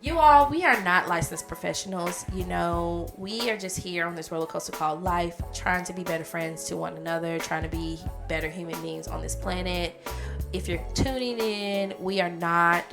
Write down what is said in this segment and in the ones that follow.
You all, we are not licensed professionals. You know, we are just here on this roller coaster called life, trying to be better friends to one another, trying to be better human beings on this planet. If you're tuning in, we are not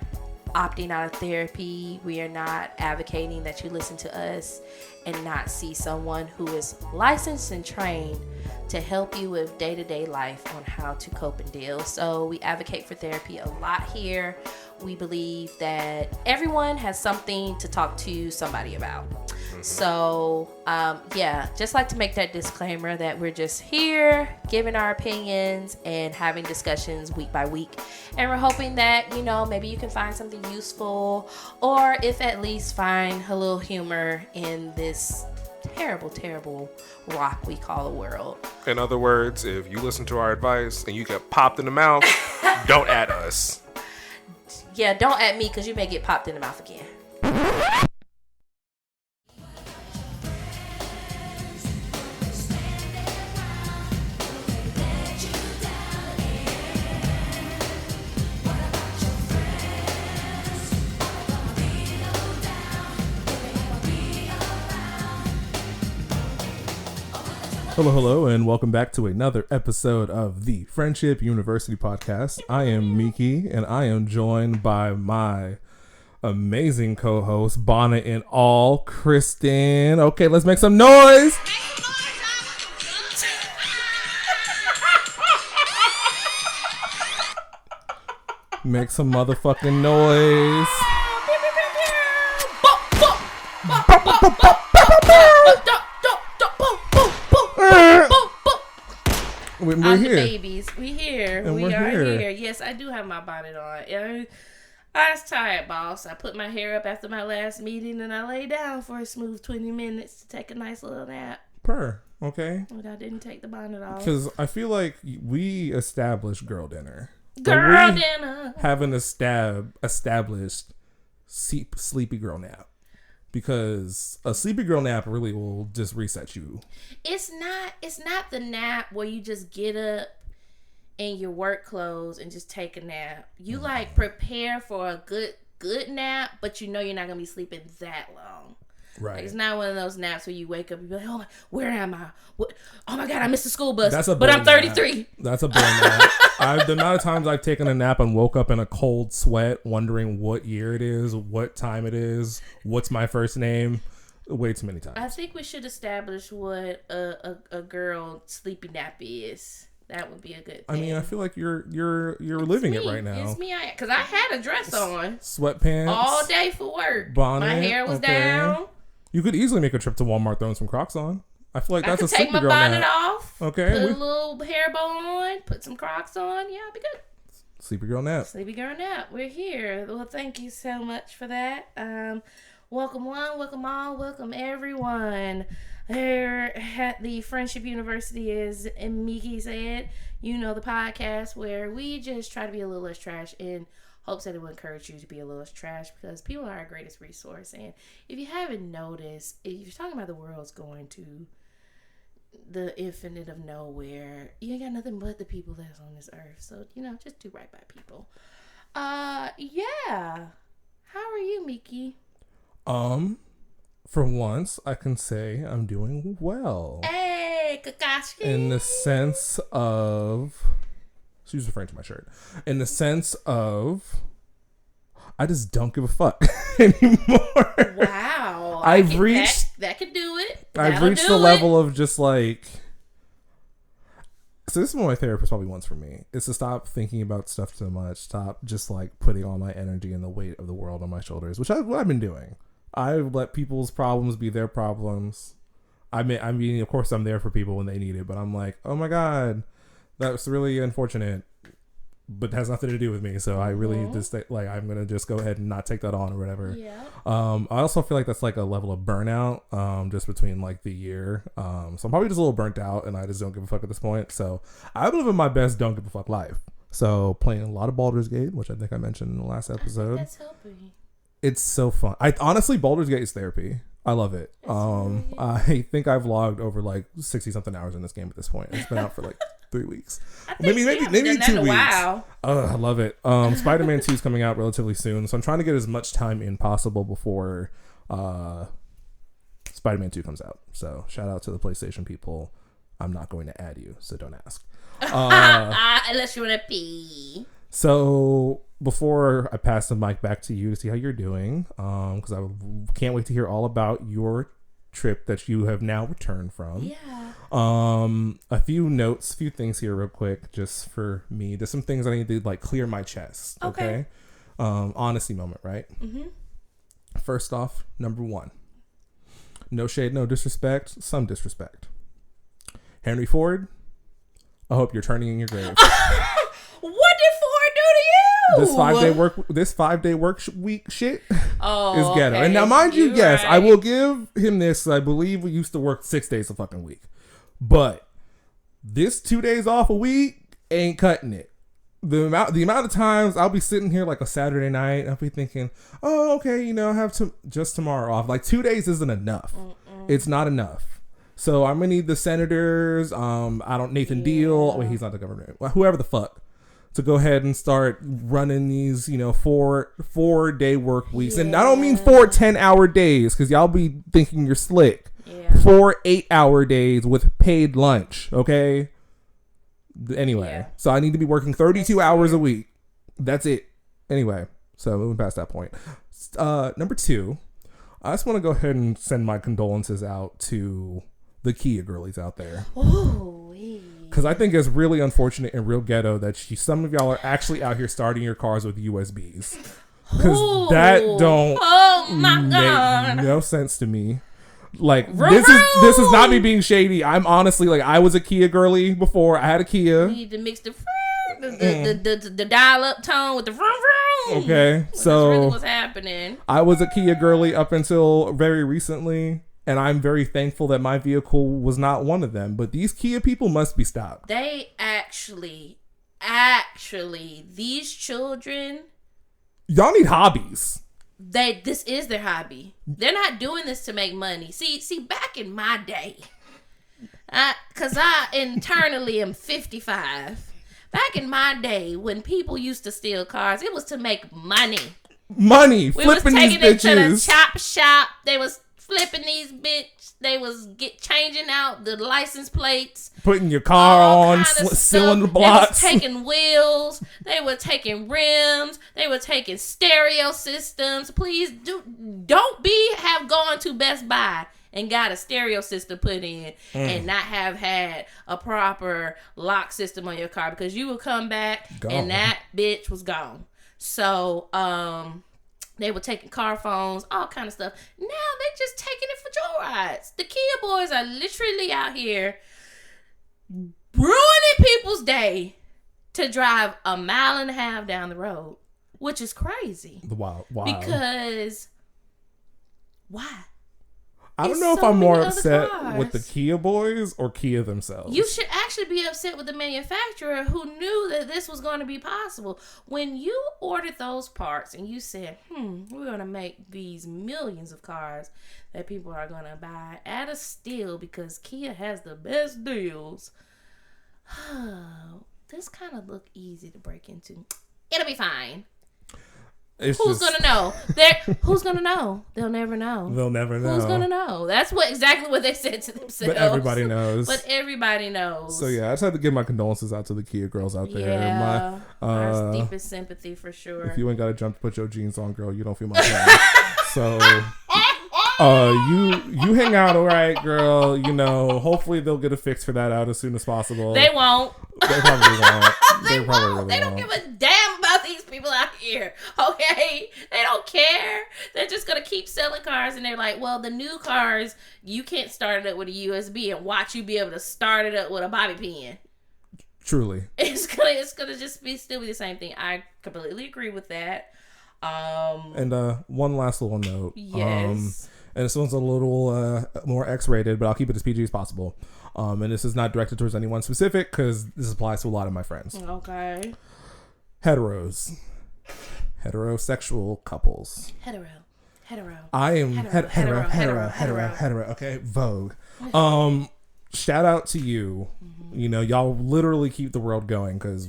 opting out of therapy. We are not advocating that you listen to us and not see someone who is licensed and trained to help you with day-to-day life on how to cope and deal. So we advocate for therapy a lot here. We believe that everyone has something to talk to somebody about. So, just like to make that disclaimer that we're just here giving our opinions and having discussions week by week. And we're hoping that, you know, maybe you can find something useful, or if at least find a little humor in this terrible, terrible rock we call the world. In other words, if you listen to our advice and you get popped in the mouth, don't at us. Yeah, don't at me because you may get popped in the mouth again. Hello, and welcome back to another episode of the Friendship University Podcast. I am Miki, and I am joined by my amazing co-host, Bonnet and all, Kristen. Okay, let's make some noise. Make some motherfucking noise. We're here. Babies. We here. And we we're are here. here. Yes, I do have my bonnet on. I was tired, boss. I put my hair up after my last meeting and I lay down for a smooth 20 minutes to take a nice little nap. Okay. But I didn't take the bonnet off. Because I feel like we established girl dinner. Girl dinner. Haven't established sleepy girl nap. Because a sleepy girl nap really will just reset you. It's not the nap where you just get up in your work clothes and just take a nap. You like prepare for a good nap, but you know you're not gonna be sleeping that long. Right. Like, it's not one of those naps where you wake up and be like, oh, where am I? What? Oh my God, I missed the school bus. But I'm 33. Nap. That's a boring nap. The amount of times I've taken a nap and woke up in a cold sweat, wondering what year it is, what time it is, what's my first name. Way too many times. I think we should establish what a girl sleepy nap is. That would be a good thing. I mean, I feel like you're living me. It right now. It's me, because I had a dress on. Sweatpants. All day for work. Bonnet. My hair was down. You could easily make a trip to Walmart throwing some Crocs on. I feel like that's a sleepy girl nap. Take my bonnet off. Okay. Put a little hair bow on. Put some Crocs on. Yeah, I'll be good. Sleepy girl nap. Sleepy girl nap. We're here. Well, thank you so much for that. Welcome one, welcome all, welcome everyone. Here at the Friendship University, as Miki said, you know, the podcast where we just try to be a little less trash in hopes that it will encourage you to be a little less trash, because people are our greatest resource. And if you haven't noticed, if you're talking about the world's going to the infinite of nowhere, you ain't got nothing but the people that's on this earth. So, you know, just do right by people. Yeah. How are you, Miki? For once, I can say I'm doing well. Hey, Kakashi. In the sense of... She's referring to my shirt. In the sense of... I just don't give a fuck anymore. Wow. I've reached... That could do it. I've reached the level of just like... So this is what my therapist probably wants from me. Is to stop thinking about stuff too much. Stop just like putting all my energy and the weight of the world on my shoulders. Which what I've been doing. I let people's problems be their problems. I mean, of course, I'm there for people when they need it, but I'm like, oh my God, that's really unfortunate, but it has nothing to do with me. So I really just like, I'm gonna just go ahead and not take that on or whatever. Yeah. I also feel like that's like a level of burnout, just between like the year. So I'm probably just a little burnt out, and I just don't give a fuck at this point. So I'm living my best don't give a fuck life. So playing a lot of Baldur's Gate, which I think I mentioned in the last episode. That's helping. It's so fun. Honestly, Baldur's Gate is therapy. I love it. I think I've logged over like 60 something hours in this game at this point. It's been out for like 3 weeks. I think Maybe done that 2 in a weeks. while. I love it. Spider-Man 2 is coming out relatively soon, so I'm trying to get as much time in possible before Spider-Man 2 comes out. So shout out to the PlayStation people. I'm not going to add you, so don't ask. Unless you want to pee. So before I pass the mic back to you to see how you're doing, because I can't wait to hear all about your trip that you have now returned from. Yeah. A few notes, few things here real quick, just for me. There's some things I need to like clear my chest. Okay. Honesty moment, right? Mm-hmm. First off, number 1. No shade, no disrespect, some disrespect. Henry Ford, I hope you're turning in your grave. What did Ford do to you? This 5-day work week shit is Oh, ghetto. okay. And now, mind you, yes, right. I will give him this. I believe we used to work 6 days a fucking week, but this 2 days off a week ain't cutting it. The amount of times I'll be sitting here like a Saturday night, I'll be thinking, oh, okay, I have just tomorrow off. Like 2 days isn't enough. It's not enough. So I'm gonna need the senators. Nathan Deal. Wait, he's not the governor. Whoever the fuck. To go ahead and start running these, 4-day work weeks. And I don't mean 4 10-hour days, because y'all be thinking you're slick. Yeah. 4 8-hour days with paid lunch, okay? Anyway, so I need to be working 32 hours a week. That's it. Anyway, so moving past that point. Number 2, I just want to go ahead and send my condolences out to the Kia girlies out there. Because I think it's really unfortunate and real ghetto that some of y'all are actually out here starting your cars with USBs. Because that don't make no sense to me. Like, this is not me being shady. I'm honestly, like, I was a Kia girly before. I had a Kia. You need to mix the dial-up tone with the vroom vroom. Okay, so that's really what's happening. I was a Kia girly up until very recently. And I'm very thankful that my vehicle was not one of them. But these Kia people must be stopped. They actually, these children, y'all need hobbies. This is their hobby. They're not doing this to make money. See, back in my day, because I internally am 55. Back in my day, when people used to steal cars, it was to make money. We was flipping taking these it to the bitches. chop shop. They was flipping these bitch. They was changing out the license plates, putting your car on, kind of sealing the stuff. blocks. They was taking wheels. They were taking rims. They were taking stereo systems. Please don't have gone to Best Buy and got a stereo system put in and not have had a proper lock system on your car, because you will come back and that bitch was gone. So, they were taking car phones, all kind of stuff. Now they just taking it for joyrides. The Kia boys are literally out here ruining people's day to drive 1.5 miles down the road, which is crazy. Wow. Because why? I don't know if I'm more upset with the Kia boys or Kia themselves. You should actually be upset with the manufacturer who knew that this was going to be possible. When you ordered those parts and you said, we're going to make these millions of cars that people are going to buy at a steal because Kia has the best deals. This kind of look easy to break into. It'll be fine. Who's gonna know? Who's gonna know? They'll never know. They'll never know. Who's gonna know? That's exactly what they said to themselves. But everybody knows. So yeah, I just had to give my condolences out to the Kia girls out there. Yeah, our deepest sympathy for sure. If you ain't got to jump to put your jeans on, girl, you don't feel my pain. So, you hang out, all right, girl. Hopefully they'll get a fix for that out as soon as possible. They won't. They probably won't. They won't. They don't give a damn about these people out here. Okay, they don't care. They're just gonna keep selling cars, and they're like, well, the new cars, you can't start it up with a USB, and watch you be able to start it up with a bobby pin. Truly, it's gonna just still be the same thing. I completely agree with that. And one last little note. Yes. And this one's a little more X-rated, but I'll keep it as PG as possible. And this is not directed towards anyone specific, because this applies to a lot of my friends. Okay. Heterosexual couples. Hetero. I am hetero. Okay, Vogue. shout out to you. You know, y'all literally keep the world going because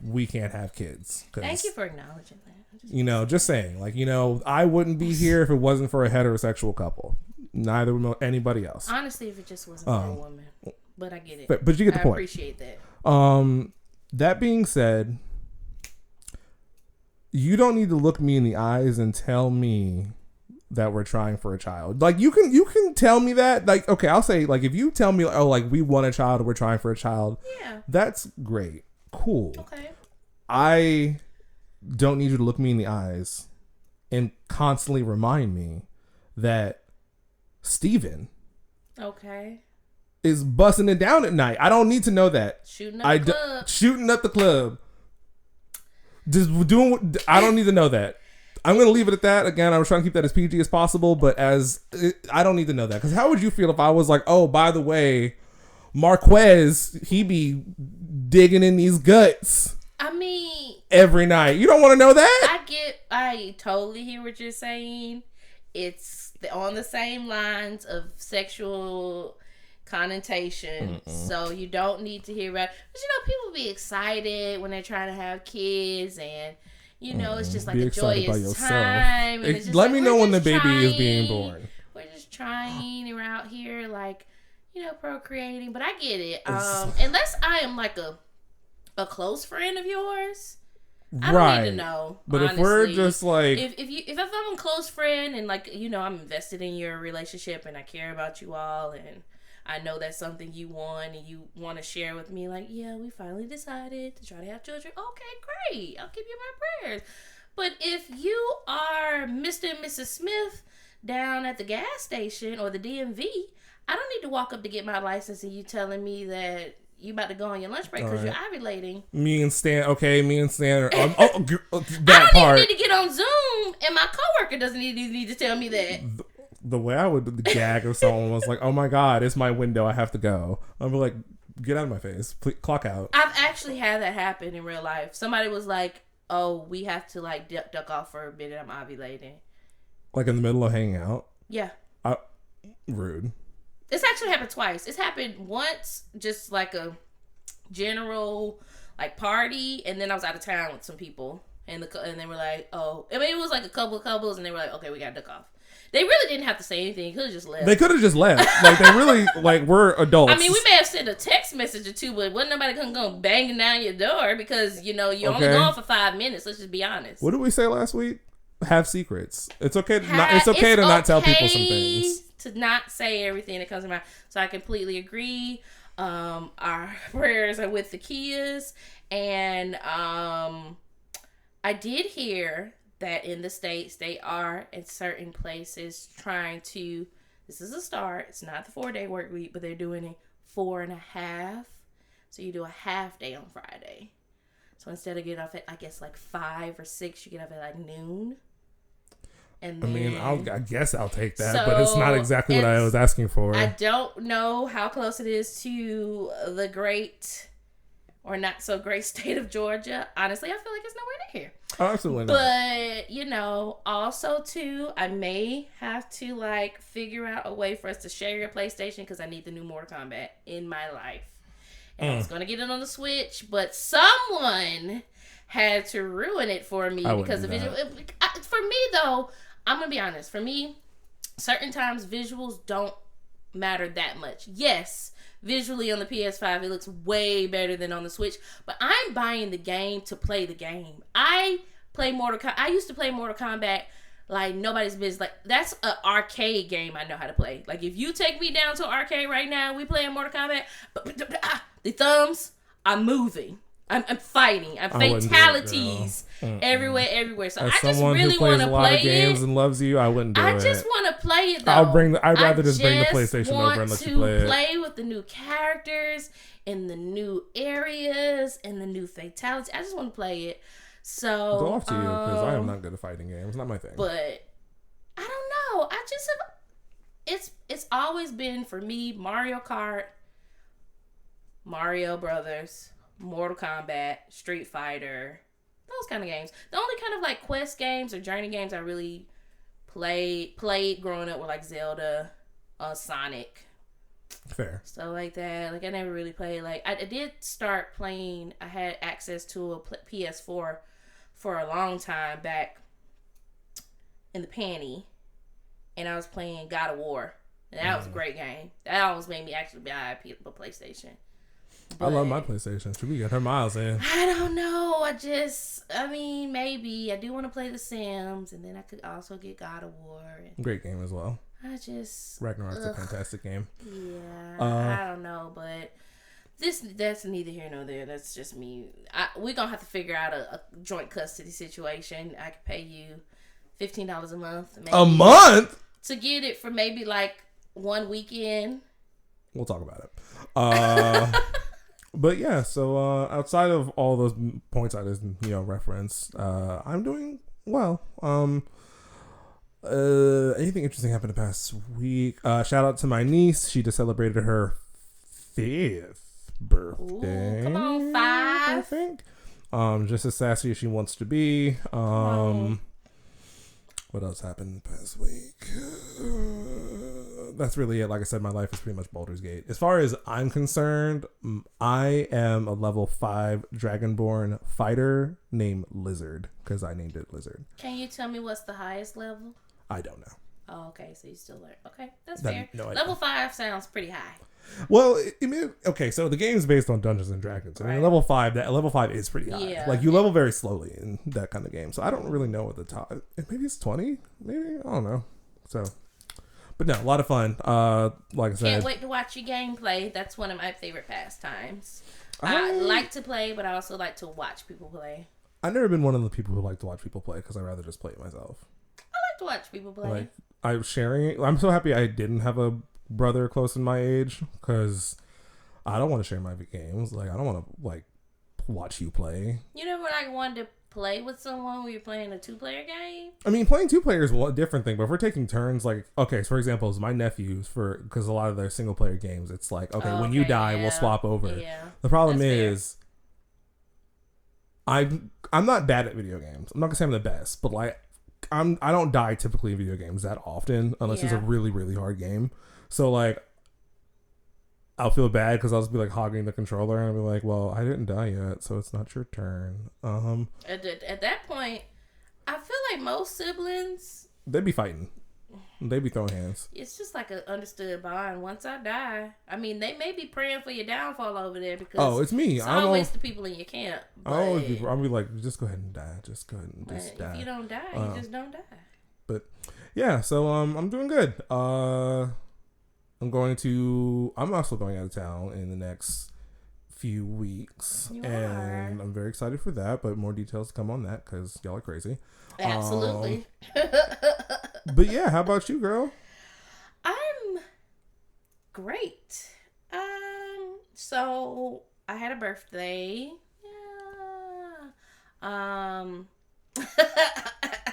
we can't have kids. Thank you for acknowledging that. You know, just saying, like, you know, I wouldn't be here if it wasn't for a heterosexual couple. Neither would anybody else. Honestly, if it just wasn't for a woman. But I get it. But you get the point. I appreciate that. That being said, you don't need to look me in the eyes and tell me that we're trying for a child. Like, you can tell me that. Like, okay, I'll say, like, if you tell me, oh, like, we want a child or we're trying for a child, yeah, that's great. Cool. Okay. I don't need you to look me in the eyes and constantly remind me that Steven is busting it down at night. I don't need to know that. Shooting up the club. Shooting up the club. Just doing. I don't need to know that. I'm going to leave it at that. Again, I was trying to keep that as PG as possible, but I don't need to know that. Because how would you feel if I was like, oh, by the way, Marquez, he be digging in these guts. I mean, every night. You don't want to know that? I totally hear what you're saying. It's on the same lines of sexual connotation. So you don't need to hear about it. But you know, people be excited when they're trying to have kids, and you know, it's just like a joyous time. And it's just let me know when the baby baby is being born. We're just trying. We're out here like, you know, procreating. But I get it. Unless I am like a close friend of yours, I don't need to know. But honestly. If we're just like, if I'm a close friend and like, you know, I'm invested in your relationship and I care about you all and I know that's something you want and you want to share with me, like, yeah, we finally decided to try to have children. Okay, great. I'll give you my prayers. But if you are Mr. and Mrs. Smith down at the gas station or the DMV, I don't need to walk up to get my license and you telling me that you about to go on your lunch break because you're ovulating. Me and Stan are that I don't part. even need to get on Zoom, and my coworker doesn't need to tell me that. The way I would gag if someone was like, "Oh my God, it's my window. I have to go." I'd be like, "Get out of my face. Please, clock out." I've actually had that happen in real life. Somebody was like, "Oh, we have to like duck off for a minute. I'm ovulating." Like in the middle of hanging out. Yeah. Rude. It's actually happened twice. It's happened once, just like a general like party, and then I was out of town with some people, and they were like, "Oh," I mean, it was like a couple of couples, and they were like, "Okay, we gotta duck off." They really didn't have to say anything. Could have just left. They could have just left. Like they really like we're adults. I mean, we may have sent a text message or two, but wasn't nobody gonna go banging down your door because you know you're only gone for 5 minutes. Let's just be honest. What did we say last week? Have secrets. It's okay to not tell people some things. To not say everything that comes to mind. So I completely agree. Our prayers are with the Kias, and I did hear that in the States they are in certain places trying to, this is a start, it's not the 4-day work week, but they're doing a 4.5. So you do a half day on Friday. So instead of getting off at, I guess, like 5 or 6, you get off at like noon. And then, I mean, I guess I'll take that, but it's not exactly what I was asking for. I don't know how close it is to the great or not so great state of Georgia. Honestly, I feel like it's nowhere near here. Oh, absolutely not. But, you know, also, too, I may have to, like, figure out a way for us to share your PlayStation because I need the new Mortal Kombat in my life. And I was going to get it on the Switch, but someone had to ruin it for me because of visual. For me, though, I'm going to be honest. For me, certain times visuals don't matter that much. Yes, visually on the PS5, it looks way better than on the Switch. But I'm buying the game to play the game. I used to play Mortal Kombat like nobody's business. Like, that's an arcade game I know how to play. Like, if you take me down to an arcade right now, we playing Mortal Kombat, the thumbs, I'm moving. I'm fighting. I'm fatalities everywhere. So As I just really want to play it. Someone who plays a lot of games and loves you, I wouldn't do it. I just want to play it, though. I'd rather just bring the PlayStation over and let you play it. Play with the new characters and the new areas and the new fatalities. I just want to play it. So go off to you because I am not good at fighting games. Not my thing. But I don't know. I just have. It's always been for me Mario Kart, Mario Brothers, Mortal Kombat, Street Fighter, those kind of games. The only kind of like quest games or journey games I really played growing up were like Zelda, Sonic, Fair. Stuff like that. Like I never really played. Like I did start playing. I had access to a PS4 for a long time back in the panty, and I was playing God of War. And that was a great game. That almost made me actually buy a PlayStation. I love my PlayStation. Should we get her miles in? I don't know. I mean, maybe. I do want to play The Sims, and then I could also get God of War. Great game as well. Ragnarok's a fantastic game. Yeah, I don't know, but that's neither here nor there. That's just me. We're going to have to figure out a joint custody situation. I could pay you $15 a month. Maybe, a month? To get it for maybe like one weekend. We'll talk about it. But yeah, so outside of all those points I just referenced, I'm doing well. Anything interesting happened the past week? Shout out to my niece. She just celebrated her 5th birthday. Ooh, come on, 5. I think. Just as sassy as she wants to be. What else happened the past week? That's really it. Like I said, my life is pretty much Baldur's Gate. As far as I'm concerned, I am a level 5 Dragonborn fighter named Lizard because I named it Lizard. Can you tell me what's the highest level? I don't know. Oh, okay. So you still learn. Okay, that's fair. No, level 5 sounds pretty high. Well, okay, so the game's based on Dungeons and Dragons. I mean, level 5 is pretty high. Yeah. Like you level very slowly in that kind of game. So I don't really know what the top. Maybe it's 20. Maybe I don't know. So, but no, a lot of fun. Like I said, Can't wait to watch your gameplay. That's one of my favorite pastimes. I like to play, but I also like to watch people play. I've never been one of the people who like to watch people play because I rather just play it myself. I like to watch people play. Like I'm sharing it. I'm so happy I didn't have a brother close in my age because I don't want to share my games. Like I don't want to like watch you play. You never like wanted to play with someone when you're playing a 2-player game? I mean, playing 2 players is a different thing, but if we're taking turns, like, okay, so for example, my nephews, because a lot of their single player games, it's like, okay, when you die, we'll swap over. Yeah, the problem is, I'm not bad at video games. I'm not gonna say I'm the best, but like, I don't die typically in video games that often unless it's a really, really hard game. So like, I'll feel bad because I'll just be like hogging the controller and I'll be like, well, I didn't die yet, so it's not your turn. At that point, I feel like most siblings, they'd be fighting. They'd be throwing hands. It's just like an understood bond. Once I die, I mean, they may be praying for your downfall over there because it's me. It's always the people in your camp. I'll be like, just go ahead and die. Just go ahead and just die. If you don't die, you just don't die. But yeah, so I'm doing good. I'm also going out of town in the next few weeks. And I'm very excited for that, but more details to come on that because y'all are crazy. Absolutely. But yeah, how about you, girl? I'm great. So I had a birthday. Yeah.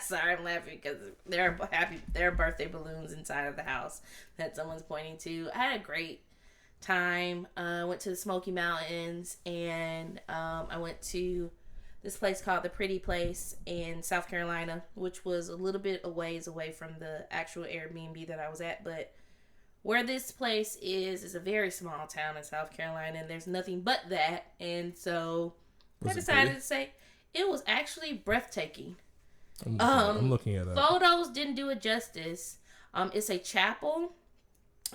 Sorry, I'm laughing because there are birthday balloons inside of the house that someone's pointing to. I had a great time. Went to the Smoky Mountains and I went to this place called The Pretty Place in South Carolina, which was a little bit away from the actual Airbnb that I was at. But where this place is a very small town in South Carolina, and there's nothing but that. And so I decided to say it was actually breathtaking. I'm looking at it. Photos didn't do it justice. It's a chapel,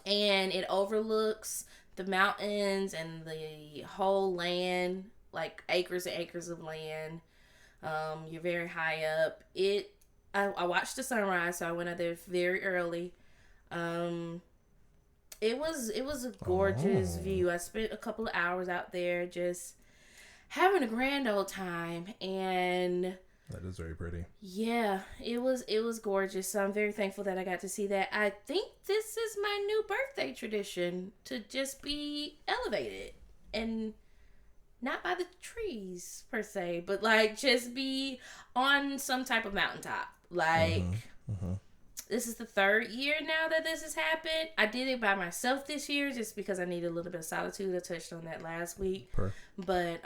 and it overlooks the mountains and the whole land, like acres and acres of land. You're very high up. I watched the sunrise, so I went out there very early. It was a gorgeous view. I spent a couple of hours out there just having a grand old time, and that is very pretty. Yeah, it was gorgeous. So I'm very thankful that I got to see that. I think this is my new birthday tradition, to just be elevated and not by the trees per se, but like just be on some type of mountaintop. Like this is the 3rd year now that this has happened. I did it by myself this year just because I needed a little bit of solitude. I touched on that last week. But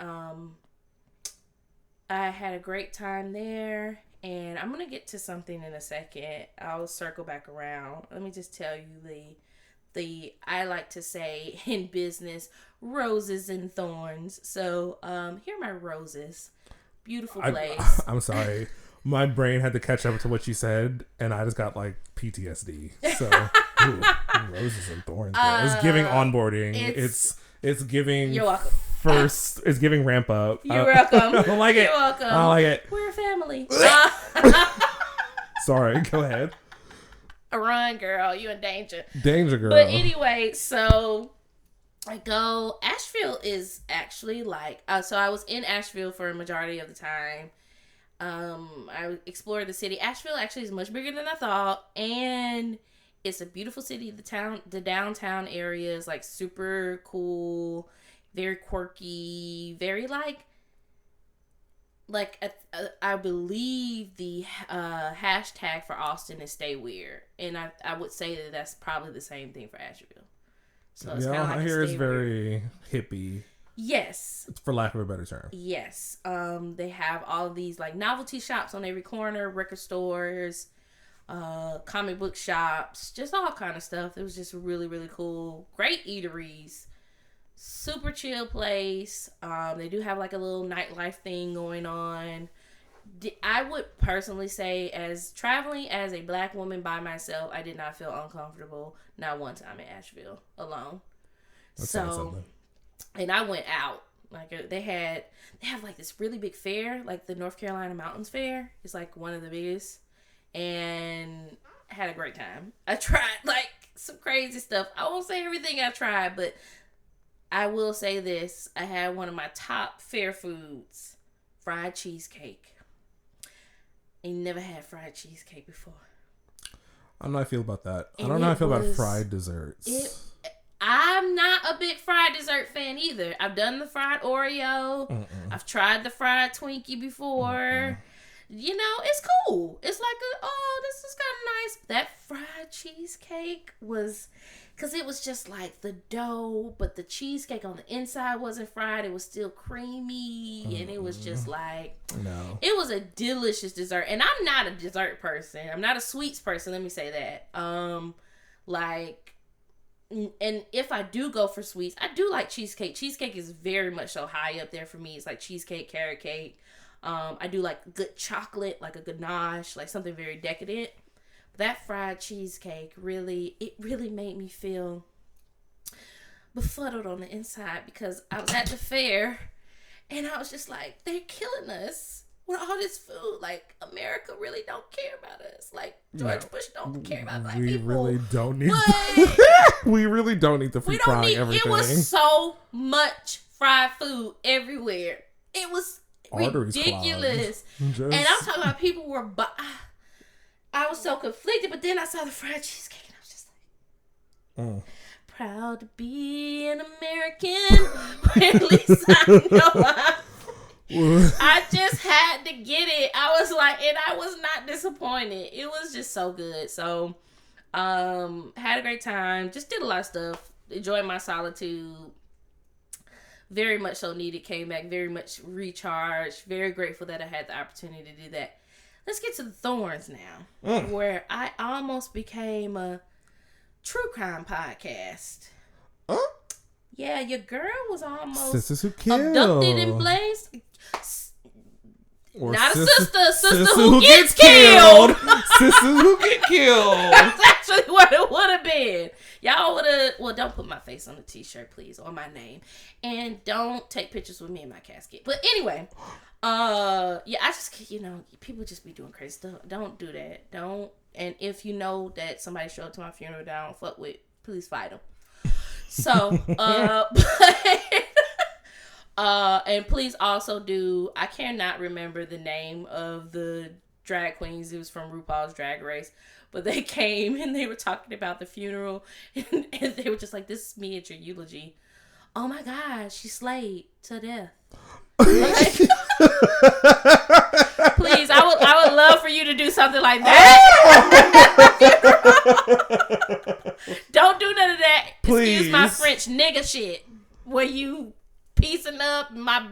I had a great time there, and I'm going to get to something in a second. I'll circle back around. Let me just tell you I like to say in business, roses and thorns. So here are my roses. Beautiful place. I'm sorry. My brain had to catch up to what you said, and I just got like PTSD. So, roses and thorns. It's giving onboarding. It's giving. You're welcome. First, it's giving ramp up. You're welcome. I don't like it. You're welcome. I don't like it. We're a family. Sorry, go ahead. Run, girl. You in danger. Danger, girl. But anyway, so I go. Asheville is actually like. So I was in Asheville for a majority of the time. I explored the city. Asheville actually is much bigger than I thought, and it's a beautiful city. The downtown area is like super cool, very quirky, very like I believe the hashtag for Austin is stay weird, and I would say that that's probably the same thing for Asheville. So it's yeah, like I hear it's very hippie. Yes. For lack of a better term. Yes. They have all of these like novelty shops on every corner, record stores, comic book shops, just all kind of stuff. It was just really, really cool. Great eateries. Super chill place. They do have like a little nightlife thing going on. I would personally say, as traveling as a black woman by myself, I did not feel uncomfortable not one time in Asheville alone. And I went out. Like they have like this really big fair, like the North Carolina Mountains Fair. It's like one of the biggest, and I had a great time. I tried like some crazy stuff. I won't say everything I tried, but I will say this: I had one of my top fair foods, fried cheesecake. I never had fried cheesecake before. I don't know how I feel about that. I don't know how I feel about fried desserts. I'm not a big fried dessert fan either. I've done the fried Oreo. I've tried the fried Twinkie before. You know, it's cool. It's like, this is kind of nice. That fried cheesecake was, because it was just like the dough, but the cheesecake on the inside wasn't fried. It was still creamy, and it was just like, it was a delicious dessert. And I'm not a dessert person. I'm not a sweets person. Let me say that. And if I do go for sweets, I do like cheesecake. Cheesecake is very much so high up there for me. It's like cheesecake, carrot cake. I do like good chocolate, like a ganache, like something very decadent. But that fried cheesecake really made me feel befuddled on the inside, because I was at the fair and I was just like, they're killing us with all this food. Like, America really don't care about us. Like, George Bush don't care about black people. Really don't need we really don't need the food frying everything. It was so much fried food everywhere. It was ridiculous. And I'm talking about people were I was so conflicted, but then I saw the fried cheesecake and I was just like, proud to be an American. At least I know I just had to get it. I was like, and I was not disappointed. It was just so good. So, had a great time. Just did a lot of stuff. Enjoyed my solitude. Very much so needed. Came back very much recharged. Very grateful that I had the opportunity to do that. Let's get to the thorns now, where I almost became a true crime podcast. Yeah, your girl was almost Sisters Who Kill. Abducted and blazed. Or not a sister who gets killed. Sisters who get killed. That's actually what it would have been. Y'all would have, well, don't put my face on the t-shirt, please, or my name. And don't take pictures with me in my casket. But anyway, yeah, I just, people just be doing crazy stuff. Don't do that. Don't. And if you know that somebody showed up to my funeral that I don't fuck with, please fight them. So, and please also do, I cannot remember the name of the drag queens. It was from RuPaul's Drag Race, but they came and they were talking about the funeral, and they were just like, this is me at your eulogy. Oh my God, she slayed to death. Like, please, I would love for you to do something like that. Don't do none of that. Please. Excuse my French, nigga shit. Where you piecing up my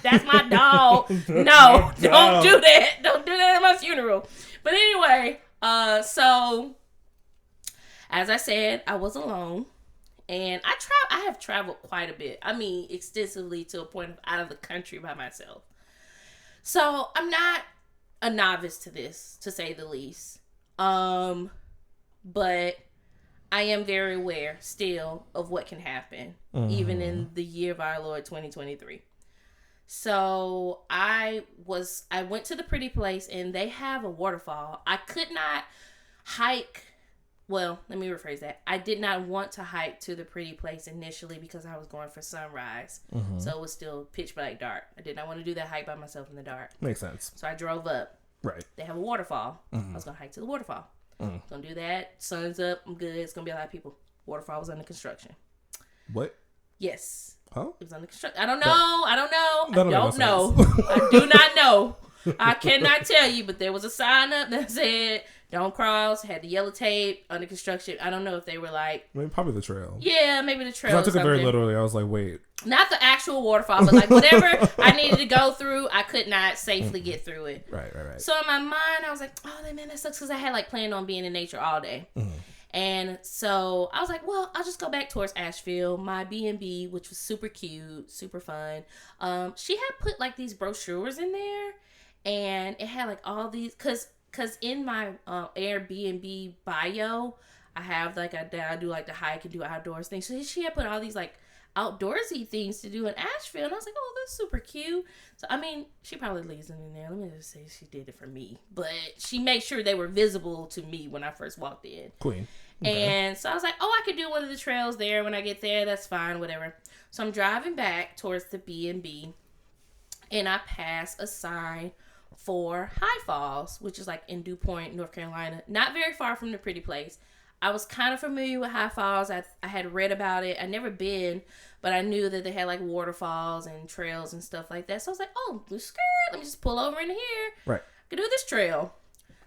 that's my dog. No, don't do that. Don't do that at my funeral. But anyway, so as I said, I was alone. And I have traveled quite a bit. I mean, extensively to a point of out of the country by myself. So I'm not a novice to this, to say the least. But I am very aware still of what can happen, even in the year of our Lord 2023. So I went to the Pretty Place, and they have a waterfall. I could not hike. Well, let me rephrase that. I did not want to hike to the Pretty Place initially because I was going for sunrise. So it was still pitch black dark. I did not want to do that hike by myself in the dark. Makes sense. So I drove up. Right. They have a waterfall. I was going to hike to the waterfall. Gonna do that. Sun's up. I'm good. It's going to be a lot of people. Waterfall was under construction. What? Yes. Huh? It was under construction. I don't know. I don't That know. don't make no sense. I do not know. I cannot tell you, but there was a sign up that said, don't cross, had the yellow tape, under construction. I don't know if they were like... I mean, probably the trail. Yeah, maybe the trail. I took it very literally. I was like, wait. Not the actual waterfall, but like whatever I needed to go through, I could not safely get through it. Right. So in my mind, I was like, oh, man, that sucks because I had like planned on being in nature all day. And so I was like, well, I'll just go back towards Asheville, my B&B, which was super cute, super fun. She had put like these brochures in there, and it had like all these, cause in my Airbnb bio, I have like I do like the hike and do outdoors things. So she had put all these like outdoorsy things to do in Asheville, and I was like, oh, that's super cute. So I mean, she probably leaves them in there. Let me just say she did it for me, but she made sure they were visible to me when I first walked in. Queen. Okay. And so I was like, oh, I could do one of the trails there when I get there. That's fine, whatever. So I'm driving back towards the B&B, and I pass a sign for High Falls, which is like in DuPont, North Carolina. Not very far from the Pretty Place. I was kind of familiar with High Falls. I had read about it. I'd never been, but I knew that they had like waterfalls and trails and stuff like that. So I was like, oh, skirt, let me just pull over into here. Right. I could do this trail.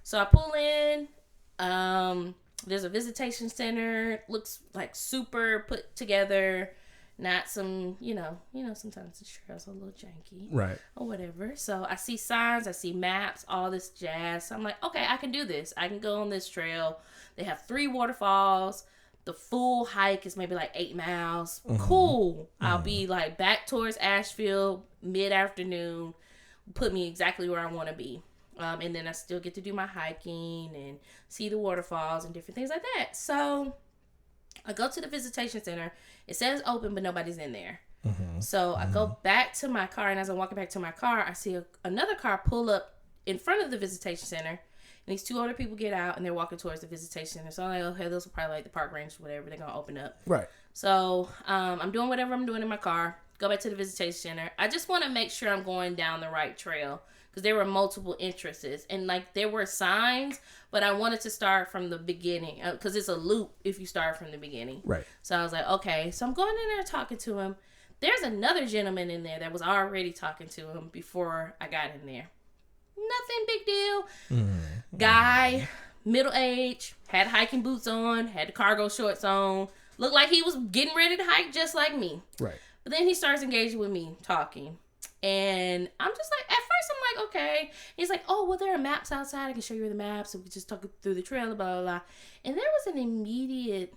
So I pull in. There's a visitation center. Looks like super put together. Not some, sometimes the trails are a little janky. Right. Or whatever. So I see signs, I see maps, all this jazz. So I'm like, okay, I can do this. I can go on this trail. They have 3 waterfalls. The full hike is maybe like 8 miles. Cool. I'll be like back towards Asheville mid-afternoon. Put me exactly where I want to be. And then I still get to do my hiking and see the waterfalls and different things like that. So I go to the visitation center. It says open, but nobody's in there. So I go back to my car, and as I'm walking back to my car, I see another car pull up in front of the visitation center. And these 2 older people get out, and they're walking towards the visitation center. So I'm like, okay, those are probably like the park range, whatever. They're going to open up. Right. So I'm doing whatever I'm doing in my car. Go back to the visitation center. I just want to make sure I'm going down the right trail, because there were multiple entrances, and like there were signs, but I wanted to start from the beginning because it's a loop if you start from the beginning. Right. So I was like, okay. So I'm going in there talking to him. There's another gentleman in there that was already talking to him before I got in there. Nothing big deal. Guy, middle age, had hiking boots on, had the cargo shorts on, looked like he was getting ready to hike just like me. Right. But then he starts engaging with me, talking. And I'm just like, at first I'm like, okay. He's like, oh, well, there are maps outside. I can show you the maps. So we can just talk through the trail, blah, blah, blah. And there was an immediate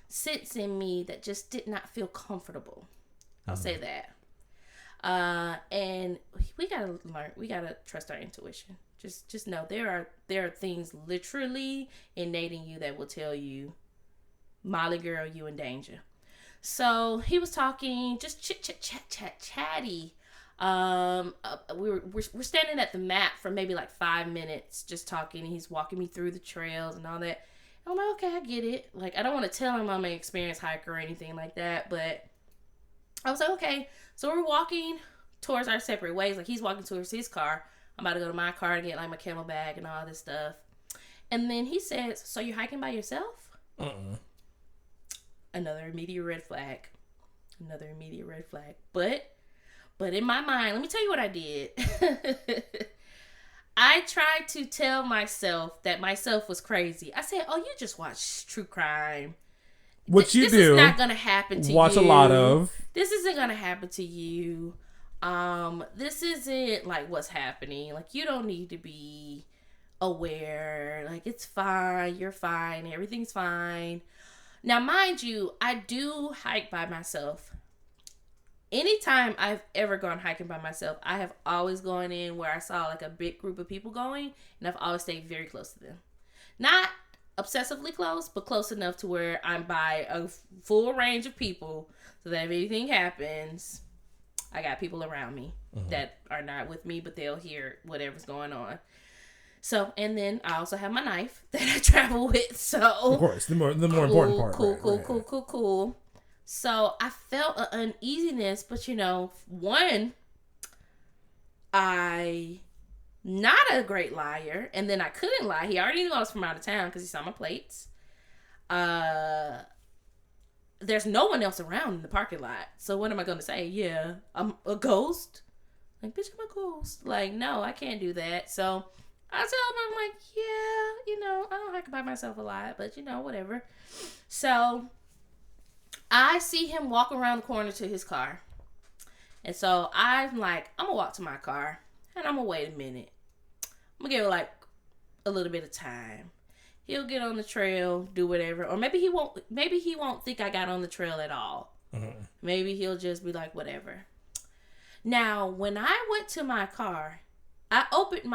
sense in me that just did not feel comfortable. I'll say that. And we gotta learn. We gotta trust our intuition. Just know there are things literally innate in you that will tell you, Molly girl, you in danger. So he was talking, just chatty. We're standing at the map for maybe like 5 minutes, just talking. And he's walking me through the trails and all that. And I'm like, okay, I get it. Like, I don't want to tell him I'm an experienced hiker or anything like that, but I was like, okay. So we're walking towards our separate ways. Like, he's walking towards his car. I'm about to go to my car to get like my camel bag and all this stuff. And then he says, so you're hiking by yourself? Another immediate red flag. But in my mind, let me tell you what I did. I tried to tell myself that myself was crazy. I said, oh, you just watch true crime. What you this do. This is not going to happen to you. Watch a lot of. This isn't going to happen to you. This isn't like what's happening. Like, you don't need to be aware. Like, it's fine. You're fine. Everything's fine. Now, mind you, I do hike by myself. Anytime I've ever gone hiking by myself, I have always gone in where I saw like a big group of people going, and I've always stayed very close to them. Not obsessively close, but close enough to where I'm by a full range of people, so that if anything happens, I got people around me that are not with me, but they'll hear whatever's going on. So, and then I also have my knife that I travel with. So, of course, the more important part. Cool. So I felt an uneasiness, but one, I not a great liar, and then I couldn't lie. He already knew I was from out of town because he saw my plates. There's no one else around in the parking lot, so what am I going to say? Yeah, I'm a ghost. Like, bitch, I'm a ghost. Like, no, I can't do that. So I tell him, I'm like, yeah, I don't hike by myself a lot, but whatever. So I see him walk around the corner to his car. And so I'm like, I'm going to walk to my car and I'm going to wait a minute. I'm going to give it like a little bit of time. He'll get on the trail, do whatever. Or maybe he won't think I got on the trail at all. Mm-hmm. Maybe he'll just be like, whatever. Now, when I went to my car, I opened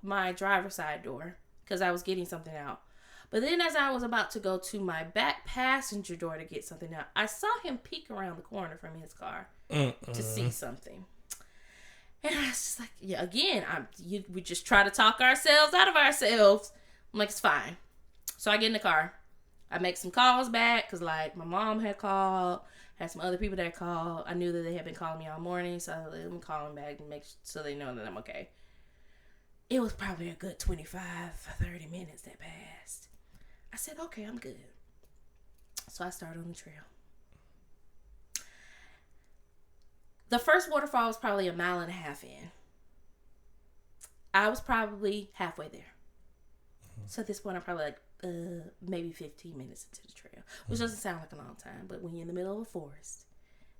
my driver's side door because I was getting something out. But then as I was about to go to my back passenger door to get something out, I saw him peek around the corner from his car to see something. And I was just like, yeah, again, we just try to talk ourselves out of ourselves. I'm like, it's fine. So I get in the car. I make some calls back because, like, my mom had called, had some other people that called. I knew that they had been calling me all morning, so I let them call them back and make so they know that I'm okay. It was probably a good 25, 30 minutes that passed. I said, okay, I'm good. So I started on the trail. The first waterfall was probably 1.5 miles in. I was probably halfway there. So at this point, I'm probably like maybe 15 minutes into the trail, which doesn't sound like a long time, but when you're in the middle of a forest,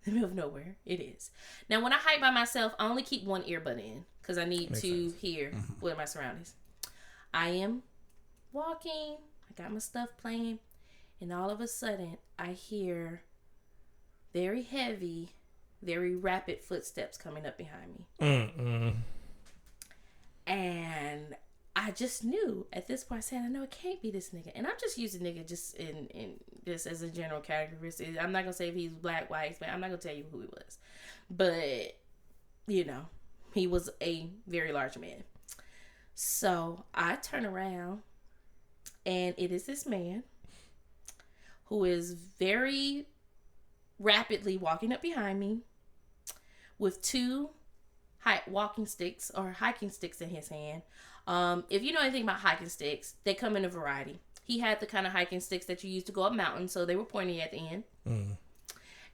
in the middle of nowhere, it is. Now, when I hike by myself, I only keep one earbud in because I need to hear what are my surroundings. I am walking. I got my stuff playing, and all of a sudden, I hear very heavy, very rapid footsteps coming up behind me. And I just knew at this point, I said, I know it can't be this nigga. And I'm just using nigga just in just as a general characteristic. I'm not going to say if he's black, white, but I'm not going to tell you who he was. But, he was a very large man. So I turn around, and it is this man who is very rapidly walking up behind me with 2 walking sticks or hiking sticks in his hand. If you know anything about hiking sticks, they come in a variety. He had the kind of hiking sticks that you use to go up mountains, so they were pointy at the end.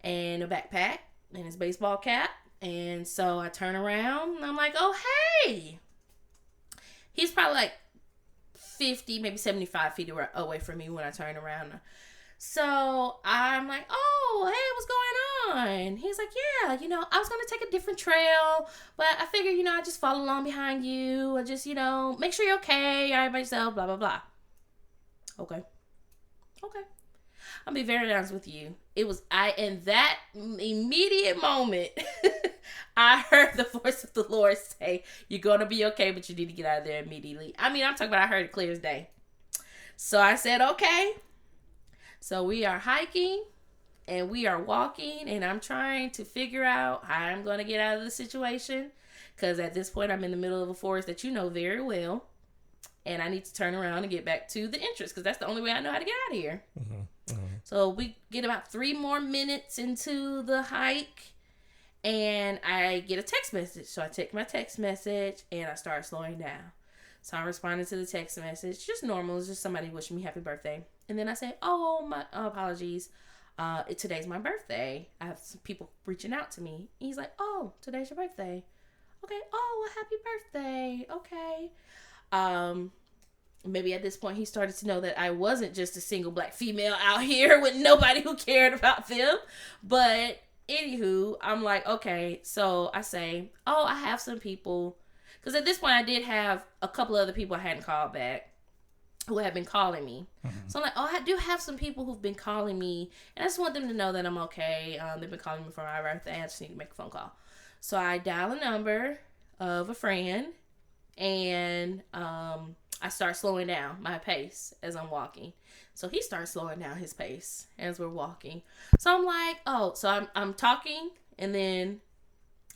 And a backpack and his baseball cap. And so I turn around and I'm like, oh, hey. He's probably like 50, maybe 75 feet away from me when I turn around. So I'm like, oh, hey, what's going on? He's like, yeah, I was going to take a different trail, but I figured, I just follow along behind you. I just, make sure you're okay. All right by yourself, blah, blah, blah. Okay. I'll be very honest with you. It was in that immediate moment, I heard the voice of the Lord say, you're going to be okay, but you need to get out of there immediately. I mean, I'm talking about I heard it clear as day. So I said, okay. So we are hiking and we are walking, and I'm trying to figure out how I'm going to get out of the situation. Because at this point, I'm in the middle of a forest that you know very well. And I need to turn around and get back to the entrance because that's the only way I know how to get out of here. So we get about 3 more minutes into the hike, and I get a text message. So I take my text message and I start slowing down. So I'm responding to the text message, just normal. It's just somebody wishing me happy birthday. And then I say, oh, my apologies. Today's my birthday. I have some people reaching out to me. He's like, oh, today's your birthday. Okay. Oh, well, happy birthday. Okay. Maybe at this point he started to know that I wasn't just a single black female out here with nobody who cared about them. But anywho, I'm like, okay. So I say, oh, I have some people. Because at this point, I did have a couple other people I hadn't called back who have been calling me. So I'm like, oh, I do have some people who've been calling me, and I just want them to know that I'm okay. They've been calling me for my birthday. I just need to make a phone call. So I dial a number of a friend, and I start slowing down my pace as I'm walking. So he starts slowing down his pace as we're walking. So I'm like, oh, so I'm talking, and then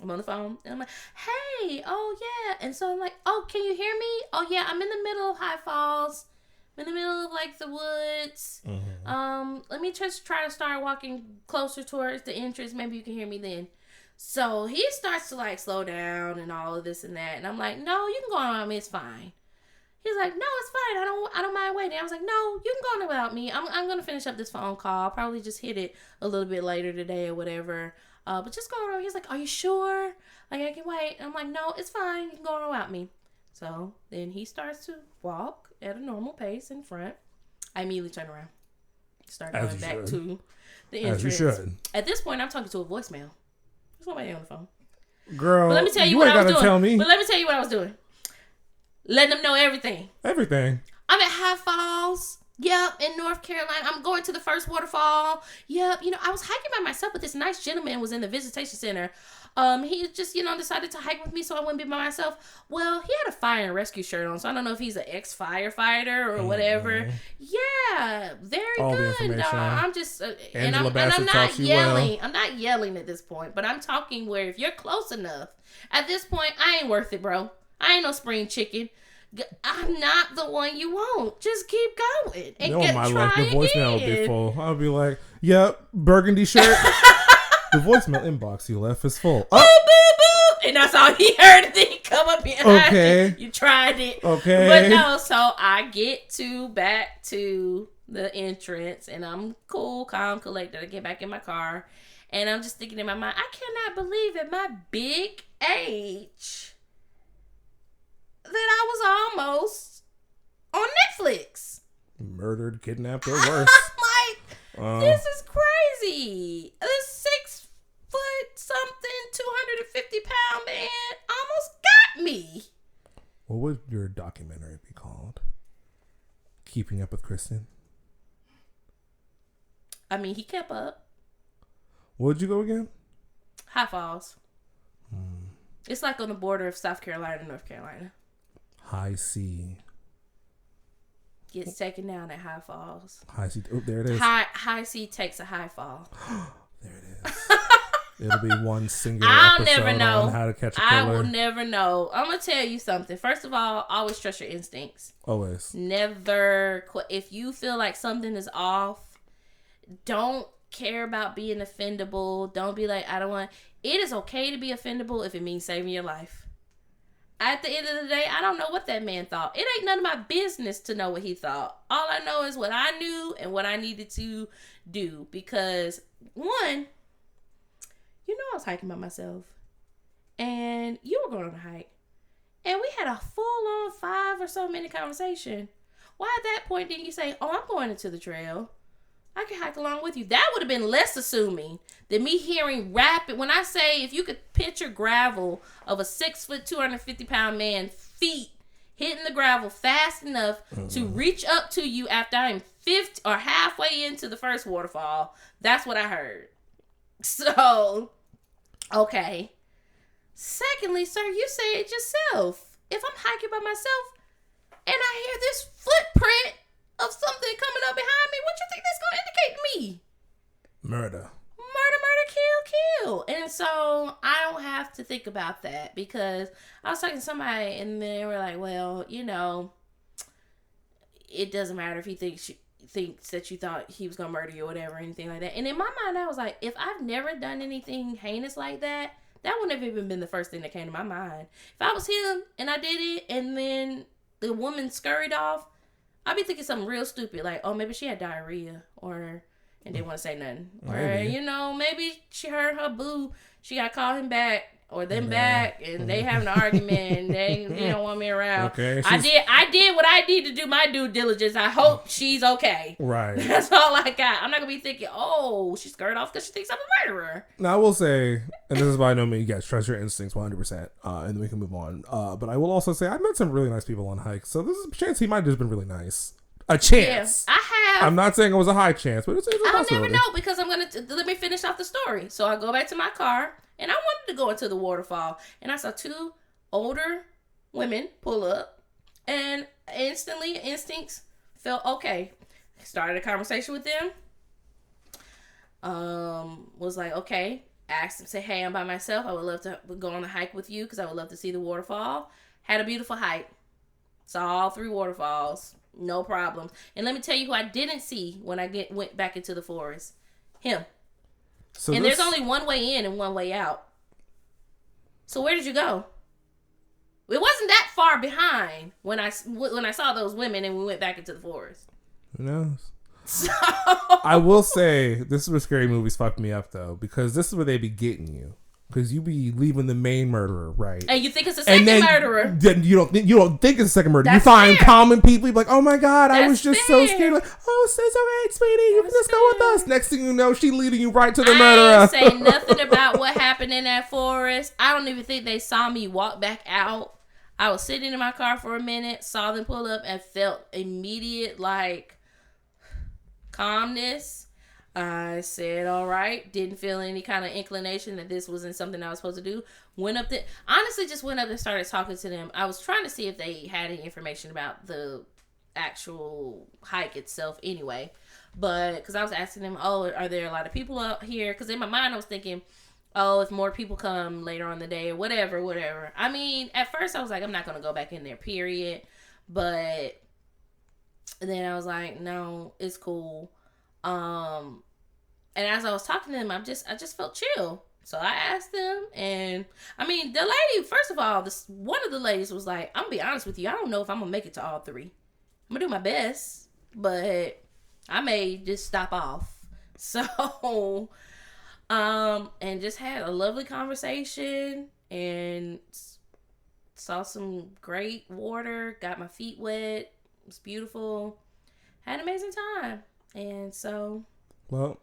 I'm on the phone, and I'm like, hey, oh yeah. And so I'm like, oh, can you hear me? Oh yeah, I'm in the middle of High Falls. I'm in the middle of like the woods. Let me just try to start walking closer towards the entrance. Maybe you can hear me then. So he starts to like slow down and all of this and that. And I'm like, no, you can go on without me. It's fine. He's like, no, it's fine. I don't mind waiting. I was like, no, you can go on without me. I'm going to finish up this phone call. I'll probably just hit it a little bit later today or whatever. But just go on. He's like, are you sure? Like, I can wait. And I'm like, no, it's fine. You can go on without me. So then he starts to walk at a normal pace in front. I immediately turn around. Start going back to the entrance. As you should. At this point, I'm talking to a voicemail. There's nobody on the phone. Girl, but let me tell you what I was doing. But let me tell you what I was doing. Letting them know everything. Everything. I'm at High Falls. Yep, in North Carolina. I'm going to the first waterfall. Yep, I was hiking by myself, but this nice gentleman was in the visitation center. He just, decided to hike with me so I wouldn't be by myself. Well, he had a fire and rescue shirt on, so I don't know if he's an ex-firefighter or whatever. Yeah, very all good. I'm just, and I'm not yelling. Well. I'm not yelling at this point, but I'm talking where if you're close enough, at this point, I ain't worth it, bro. I ain't no spring chicken. I'm not the one you want. Just keep going and try the voicemail would be full. I'll be like, "Yep, burgundy shirt." The voicemail inbox you left is full. Oh, boop, boop. And that's all he heard. And then he come up behind you. You tried it. Okay. But no, so I get back to the entrance, and I'm cool, calm, collected. I get back in my car, and I'm just thinking in my mind, I cannot believe at my big age that I was almost on Netflix. Murdered, kidnapped, or worse. I'm like, this is crazy. This 6-foot-something, 250-pound man almost got me. What would your documentary be called? Keeping Up with Kristen? I mean, he kept up. Where'd you go again? High Falls. It's like on the border of South Carolina and North Carolina. High C. Gets taken down at High Falls. High C. Oh, there it is. High C takes a high fall. There it is. It'll be one singular episode on how to catch a killer. I will never know. I'm going to tell you something. First of all, always trust your instincts. Always. Never. If you feel like something is off, don't care about being offendable. Don't be like, I don't want. It is okay to be offendable if it means saving your life. At the end of the day, I don't know what that man thought. It ain't none of my business to know what he thought. All I know is what I knew and what I needed to do. Because, one, I was hiking by myself. And you were going on a hike. And we had a full-on 5 or so minute conversation. Why at that point didn't you say, oh, I'm going into the trail. I can hike along with you. That would have been less assuming than me hearing rapid. When I say if you could picture gravel of a 6-foot, 250-pound man feet hitting the gravel fast enough to reach up to you after I'm 50 or halfway into the first waterfall, that's what I heard. So, okay. Secondly, sir, you say it yourself. If I'm hiking by myself and I hear this footprint of something coming up behind me, what you think that's going to indicate to me? Murder. Murder, kill. And so I don't have to think about that because I was talking to somebody and they were like, well, it doesn't matter if he thinks that you thought he was going to murder you or whatever, or anything like that. And in my mind, I was like, if I've never done anything heinous like that, that wouldn't have even been the first thing that came to my mind. If I was him and I did it and then the woman scurried off, I'd be thinking something real stupid, like, oh, maybe she had diarrhea, and didn't want to say nothing. Or, maybe she heard her boo, she got to call him back, or them back, and they having an argument, and they don't want me around. Okay, I did what I need to do, my due diligence. I hope she's okay. Right. That's all I got. I'm not gonna be thinking, oh, she's scared off because she thinks I'm a murderer. Now I will say, and this is by no means, yes, trust your instincts 100%, and then we can move on. But I will also say I met some really nice people on hikes, so there's a chance he might have just been really nice. A chance. Yeah, I have. I'm not saying it was a high chance, but it's a I'll possibility. never know because I'm gonna let me finish off the story. So I go back to my car, and I wanted to go into the waterfall, and I saw two older women pull up, and instantly instincts felt okay. Started a conversation with them. Was like, okay. Asked them, say, hey, I'm by myself. I would love to go on a hike with you because I would love to see the waterfall. Had a beautiful hike. Saw all 3 waterfalls. No problems. And let me tell you who I didn't see when I went back into the forest. Him. So and there's only one way in and one way out. So where did you go? It wasn't that far behind when I saw those women and we went back into the forest. Who knows? So I will say, this is where scary movies fucked me up, though, because this is where they be getting you. Because you be leaving the main murderer, right? And you think it's a second murderer. Then you don't think it's a second murderer. That's You find fair. common people. You're like, oh my god, I That's was just so fair. scared. Like, oh, it's okay, sweetie. You can That's just go with fair. us. Next thing you know, she leading you right to the I murderer. ain't say nothing about what happened in that forest. I don't even think they saw me walk back out. I was sitting in my car for a minute, saw them pull up, and felt immediate calmness. I said, all right. Didn't feel any kind of inclination that this wasn't something I was supposed to do. Honestly, just went up and started talking to them. I was trying to see if they had any information about the actual hike itself anyway. But, because I was asking them, oh, are there a lot of people out here? Because in my mind, I was thinking, oh, if more people come later on in the day or whatever. I mean, at first I was like, I'm not going to go back in there, period. But then I was like, no, it's cool. And as I was talking to them, I just felt chill. So I asked them, and I mean, the lady, first of all, one of the ladies was like, I'm gonna be honest with you, I don't know if I'm gonna make it to all 3. I'm gonna do my best, but I may just stop off. So, and just had a lovely conversation and saw some great water, got my feet wet. It was beautiful. Had an amazing time. And so, Well,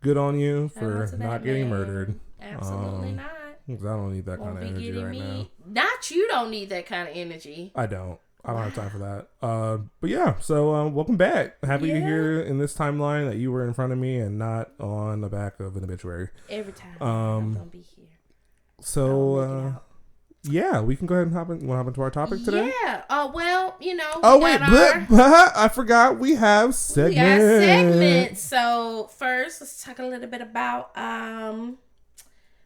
good on you shout out for to not that getting man. murdered. Absolutely not. 'Cause I don't need that Won't kind of be energy getting right me. now. Not you don't need that kind of energy. I don't have time for that. But yeah, so welcome back. Happy to hear in this timeline that you were in front of me and not on the back of an obituary. Every time. I'm gonna be here. So yeah, we can go ahead and hop into our topic today. Yeah. Well, Oh we wait, got I forgot we have segments. We got segments. So first, let's talk a little bit about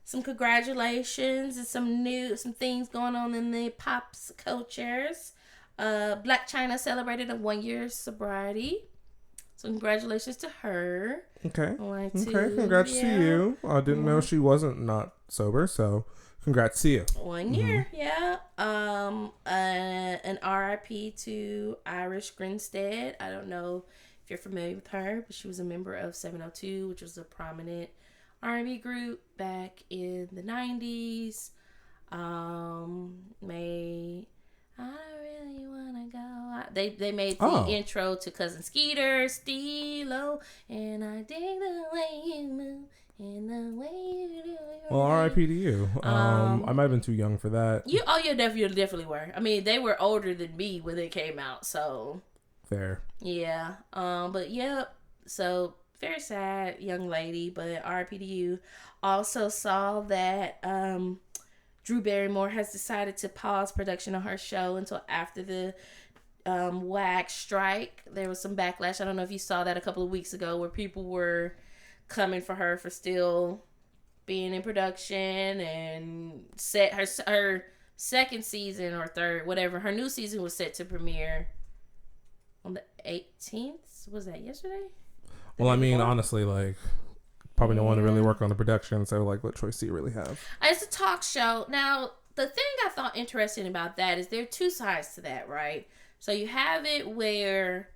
some congratulations and some things going on in the pops cultures. Blac Chyna celebrated a 1-year sobriety. So congratulations to her. Okay. Congrats to you. I didn't know she wasn't not sober, so congrats to you. 1 year, yeah. An RIP to Irish Grinstead. I don't know if you're familiar with her, but she was a member of 702, which was a prominent R&B group back in the 90s. I really wanna go. They made the intro to Cousin Skeeter, Stilo, and I dig the way you move and the way you do it. Well, R.I.P. to you. I might have been too young for that. You definitely were. I mean, they were older than me when it came out, so Fair. yeah. But yep. So very sad young lady, but R.I.P. to you. Also saw that Drew Barrymore has decided to pause production of her show until after the WAG strike. There was some backlash. I don't know if you saw that a couple of weeks ago where people were coming for her for still being in production and set her second season or third, whatever. Her new season was set to premiere on the 18th. Was that yesterday? Well, I mean, honestly, probably no one to really work on the production, so what choice do you really have? It's a talk show. Now, the thing I thought interesting about that is there are 2 sides to that, right? So you have it where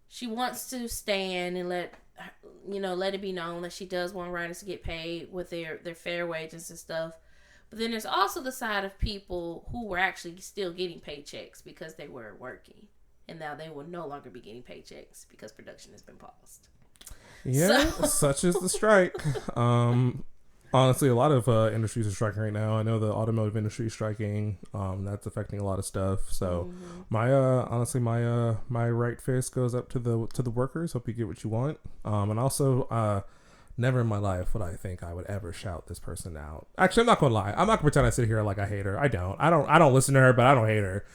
she wants to stand and let it be known that she does want writers to get paid with their fair wages and stuff. But then there's also the side of people who were actually still getting paychecks because they were working. And now they will no longer be getting paychecks because production has been paused. Yeah, such is the strike. Honestly, a lot of industries are striking right now. I know the automotive industry is striking. That's affecting a lot of stuff. So, my right fist goes up to the workers. Hope you get what you want. And also, never in my life would I think I would ever shout this person out. Actually, I'm not gonna lie. I'm not gonna pretend I sit here like I hate her. I don't listen to her, but I don't hate her.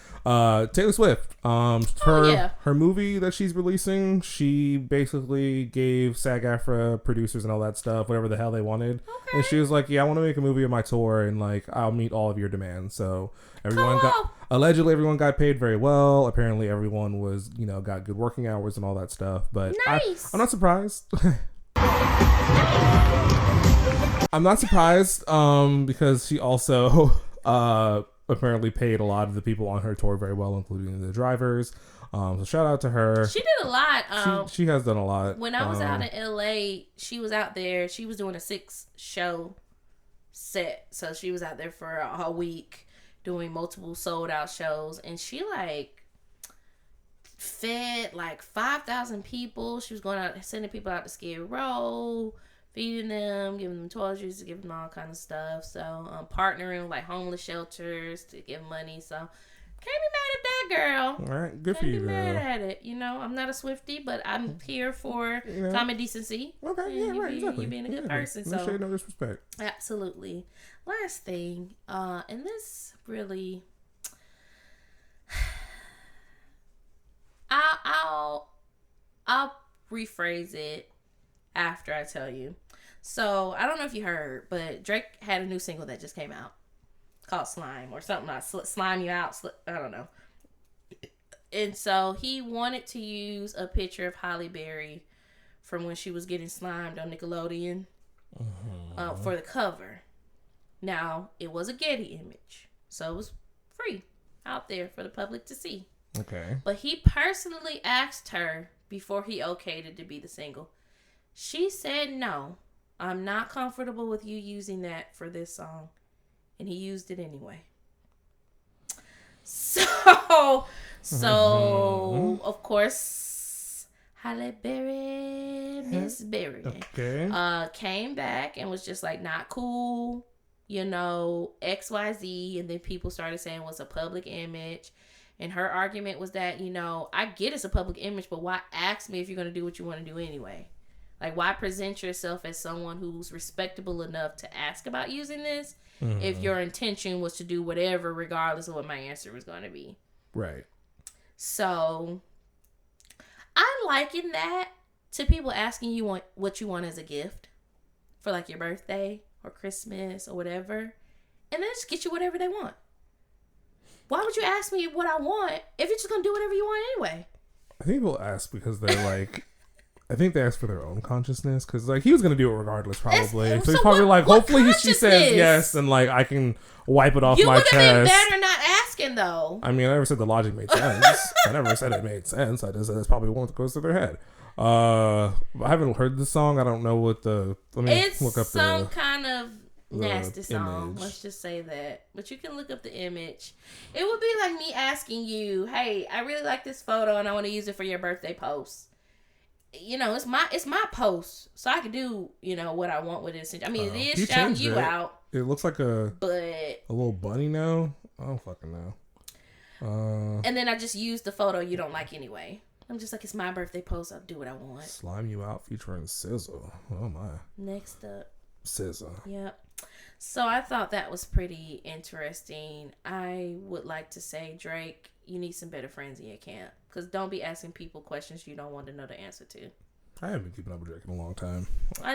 Taylor Swift. Her movie that she's releasing, she basically gave SAG-AFTRA producers and all that stuff whatever the hell they wanted, and she was like, "Yeah, I want to make a movie of my tour, and like I'll meet all of your demands." So allegedly everyone got paid very well. Apparently everyone was got good working hours and all that stuff. But nice. I'm not surprised. I'm not surprised because she also apparently paid a lot of the people on her tour very well, including the drivers. So shout out to her. She did a lot. She has done a lot. When I was out in LA, she was out there. She was doing a 6-show set. So she was out there for a week doing multiple sold out shows. And she fed 5,000 people. She was going out, sending people out to Skid Row, feeding them, giving them toiletries, giving them all kind of stuff. So partnering with homeless shelters to give money. So can't be mad at that, girl. All right, good for you, girl. Can't be mad at it. I'm not a Swiftie, but I'm here for common decency. Okay, yeah, right, exactly. You being a good person. No shade, no disrespect. Absolutely. Last thing, and this really, I'll rephrase it after I tell you. So I don't know if you heard, but Drake had a new single that just came out called Slime or something like Slime You Out. I don't know. And so he wanted to use a picture of Halle Berry from when she was getting slimed on Nickelodeon for the cover. Now, it was a Getty image, so it was free out there for the public to see. Okay. But he personally asked her before he okayed it to be the single. She said, "No, I'm not comfortable with you using that for this song." And he used it anyway. So of course, Halle Berry, Miss Berry, came back and was just not cool, XYZ. And then people started saying what's a public image. And her argument was that, I get it's a public image, but why ask me if you're going to do what you want to do anyway? Why present yourself as someone who's respectable enough to ask about using this if your intention was to do whatever, regardless of what my answer was going to be? Right. So, I liken that to people asking you what you want as a gift for your birthday or Christmas or whatever, and then just get you whatever they want. Why would you ask me what I want if you're just going to do whatever you want anyway? I think people ask because they're I think they ask for their own consciousness because he was going to do it regardless probably. So he's probably hopefully she says yes and I can wipe it off my chest. You would have been better not asking though. I mean, I never said the logic made sense. I never said it made sense. I just said it's probably one that goes through their head. I haven't heard the song. I don't know what let me look up some kind of nasty song. Image. Let's just say that. But you can look up the image. It would be like me asking you, "Hey, I really like this photo and I want to use it for your birthday post." It's my post, so I can do what I want with it. I mean, it is shouting you out. It looks like a little bunny now. I don't fucking know. And then I just used the photo you don't like anyway. I'm just it's my birthday post. I'll do what I want. Slime You Out featuring SZA. Oh my. Next up, SZA. Yep. So I thought that was pretty interesting. I would like to say, Drake, you need some better friends in your camp. Because don't be asking people questions you don't want to know the answer to. I haven't been keeping up with Drake in a long time.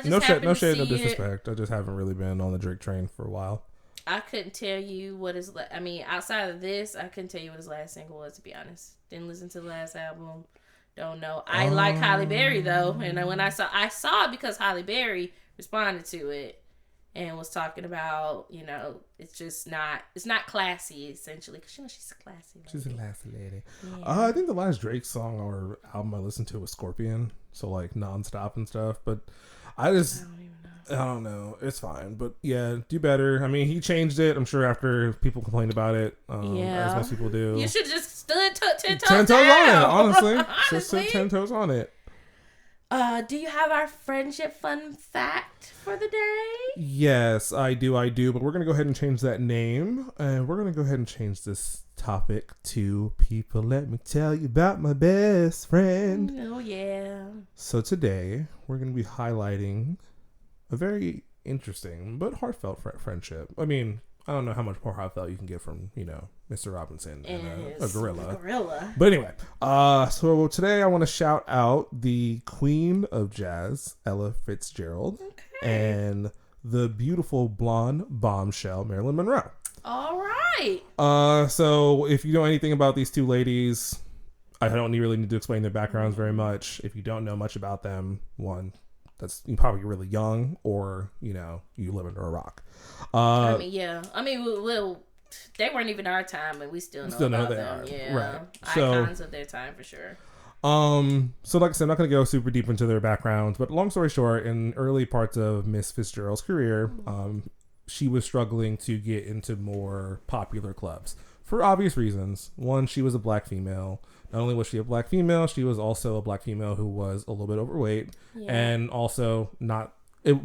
No shade, no disrespect. I just haven't really been on the Drake train for a while. I couldn't tell you what his... outside of this, I couldn't tell you what his last single was, to be honest. Didn't listen to the last album. Don't know. I like Halle Berry, though. And when I saw it because Halle Berry responded to it. And was talking about, it's not classy, essentially. Because, she's a classy lady. She's a classy lady. Yeah. I think the last Drake song or album I listened to was Scorpion. So, nonstop and stuff. But I don't even know. I don't know. It's fine, but yeah, do better. I mean, he changed it. I'm sure after people complained about it, as most people do. You should just stood 10 toes 10 toes down. on it, honestly. Just Honestly. stood 10 toes on it. Do you have our friendship fun fact for the day? Yes, I do. But we're gonna go ahead and change that name, and we're gonna go ahead and change this topic to people. Let me tell you about my best friend. Oh yeah. So today we're gonna be highlighting a very interesting but heartfelt friendship. I mean, I don't know how much more heartfelt you can get from, Mr. Robinson and a gorilla. But anyway, so today I want to shout out the queen of jazz, Ella Fitzgerald, and the beautiful blonde bombshell, Marilyn Monroe. All right. So if you know anything about these two ladies, I don't really need to explain their backgrounds very much. If you don't know much about them, one, you're probably really young, or you live under a rock. I mean, well, they weren't even our time, and we still know about they them. are. Yeah, Right. Icons of their time for sure. So like I said, I'm not going to go super deep into their backgrounds, but long story short, in early parts of Miss Fitzgerald's career, she was struggling to get into more popular clubs for obvious reasons. One, she was a black female. Not only was she a black female, she was also a black female who was a little bit overweight, and also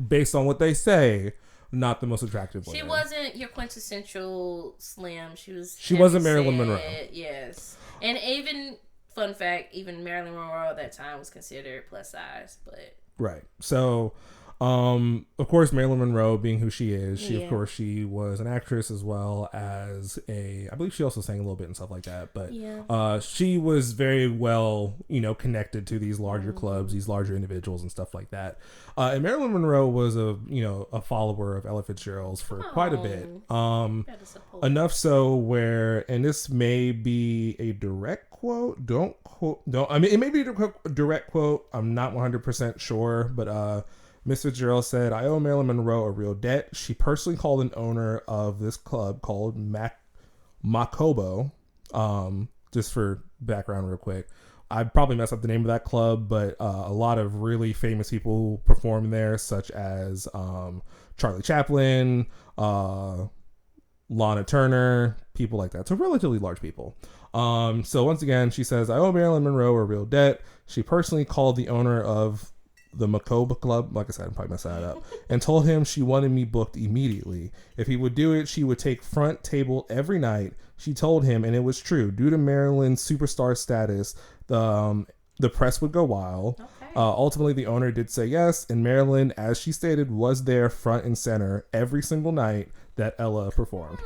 based on what they say, not the most attractive woman. She wasn't your quintessential slim. She wasn't Marilyn Monroe. Yes, and even fun fact, even Marilyn Monroe at that time was considered plus size, but right. So, of course, Marilyn Monroe, being who she is, she was an actress as well as I believe she also sang a little bit and stuff like that. But she was very well, connected to these larger clubs, these larger individuals and stuff like that. And Marilyn Monroe was a follower of Ella Fitzgerald's for quite a bit. Enough so where, and this may be a direct quote. Don't. I mean, it may be a direct quote. I'm not 100% sure, but Miss Fitzgerald said, "I owe Marilyn Monroe a real debt. She personally called an owner of this club called Macobo." Just for background real quick, I probably messed up the name of that club, but a lot of really famous people perform there, such as Charlie Chaplin, Lana Turner, people like that. So relatively large people. So once again, she says, "I owe Marilyn Monroe a real debt. She personally called the owner of the Macoba Club," like I said, I'm probably messing that up, "and told him she wanted me booked immediately. If he would do it, she would take front table every night. She told him, and it was true. Due to Marilyn's superstar status, the press would go wild. Ultimately, the owner did say yes, and Marilyn, as she stated, was there front and center every single night that Ella performed.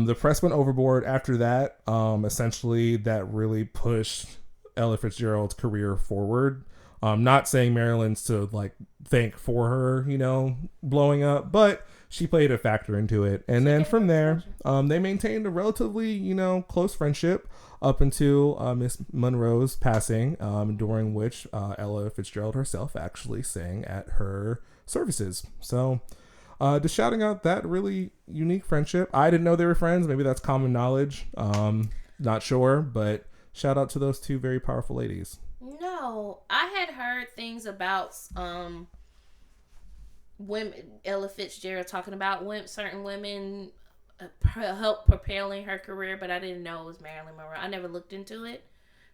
The press went overboard after that. Essentially, that really pushed Ella Fitzgerald's career forward. Not saying Marilyn's to thank for her, blowing up, but she played a factor into it. And then from there, they maintained a relatively, close friendship up until Miss Monroe's passing, during which Ella Fitzgerald herself actually sang at her services. So just shouting out that really unique friendship. I didn't know they were friends. Maybe that's common knowledge. Not sure, but shout out to those two very powerful ladies. No, I had heard things about women, Ella Fitzgerald talking about certain women help propelling her career, but I didn't know it was Marilyn Monroe. I never looked into it,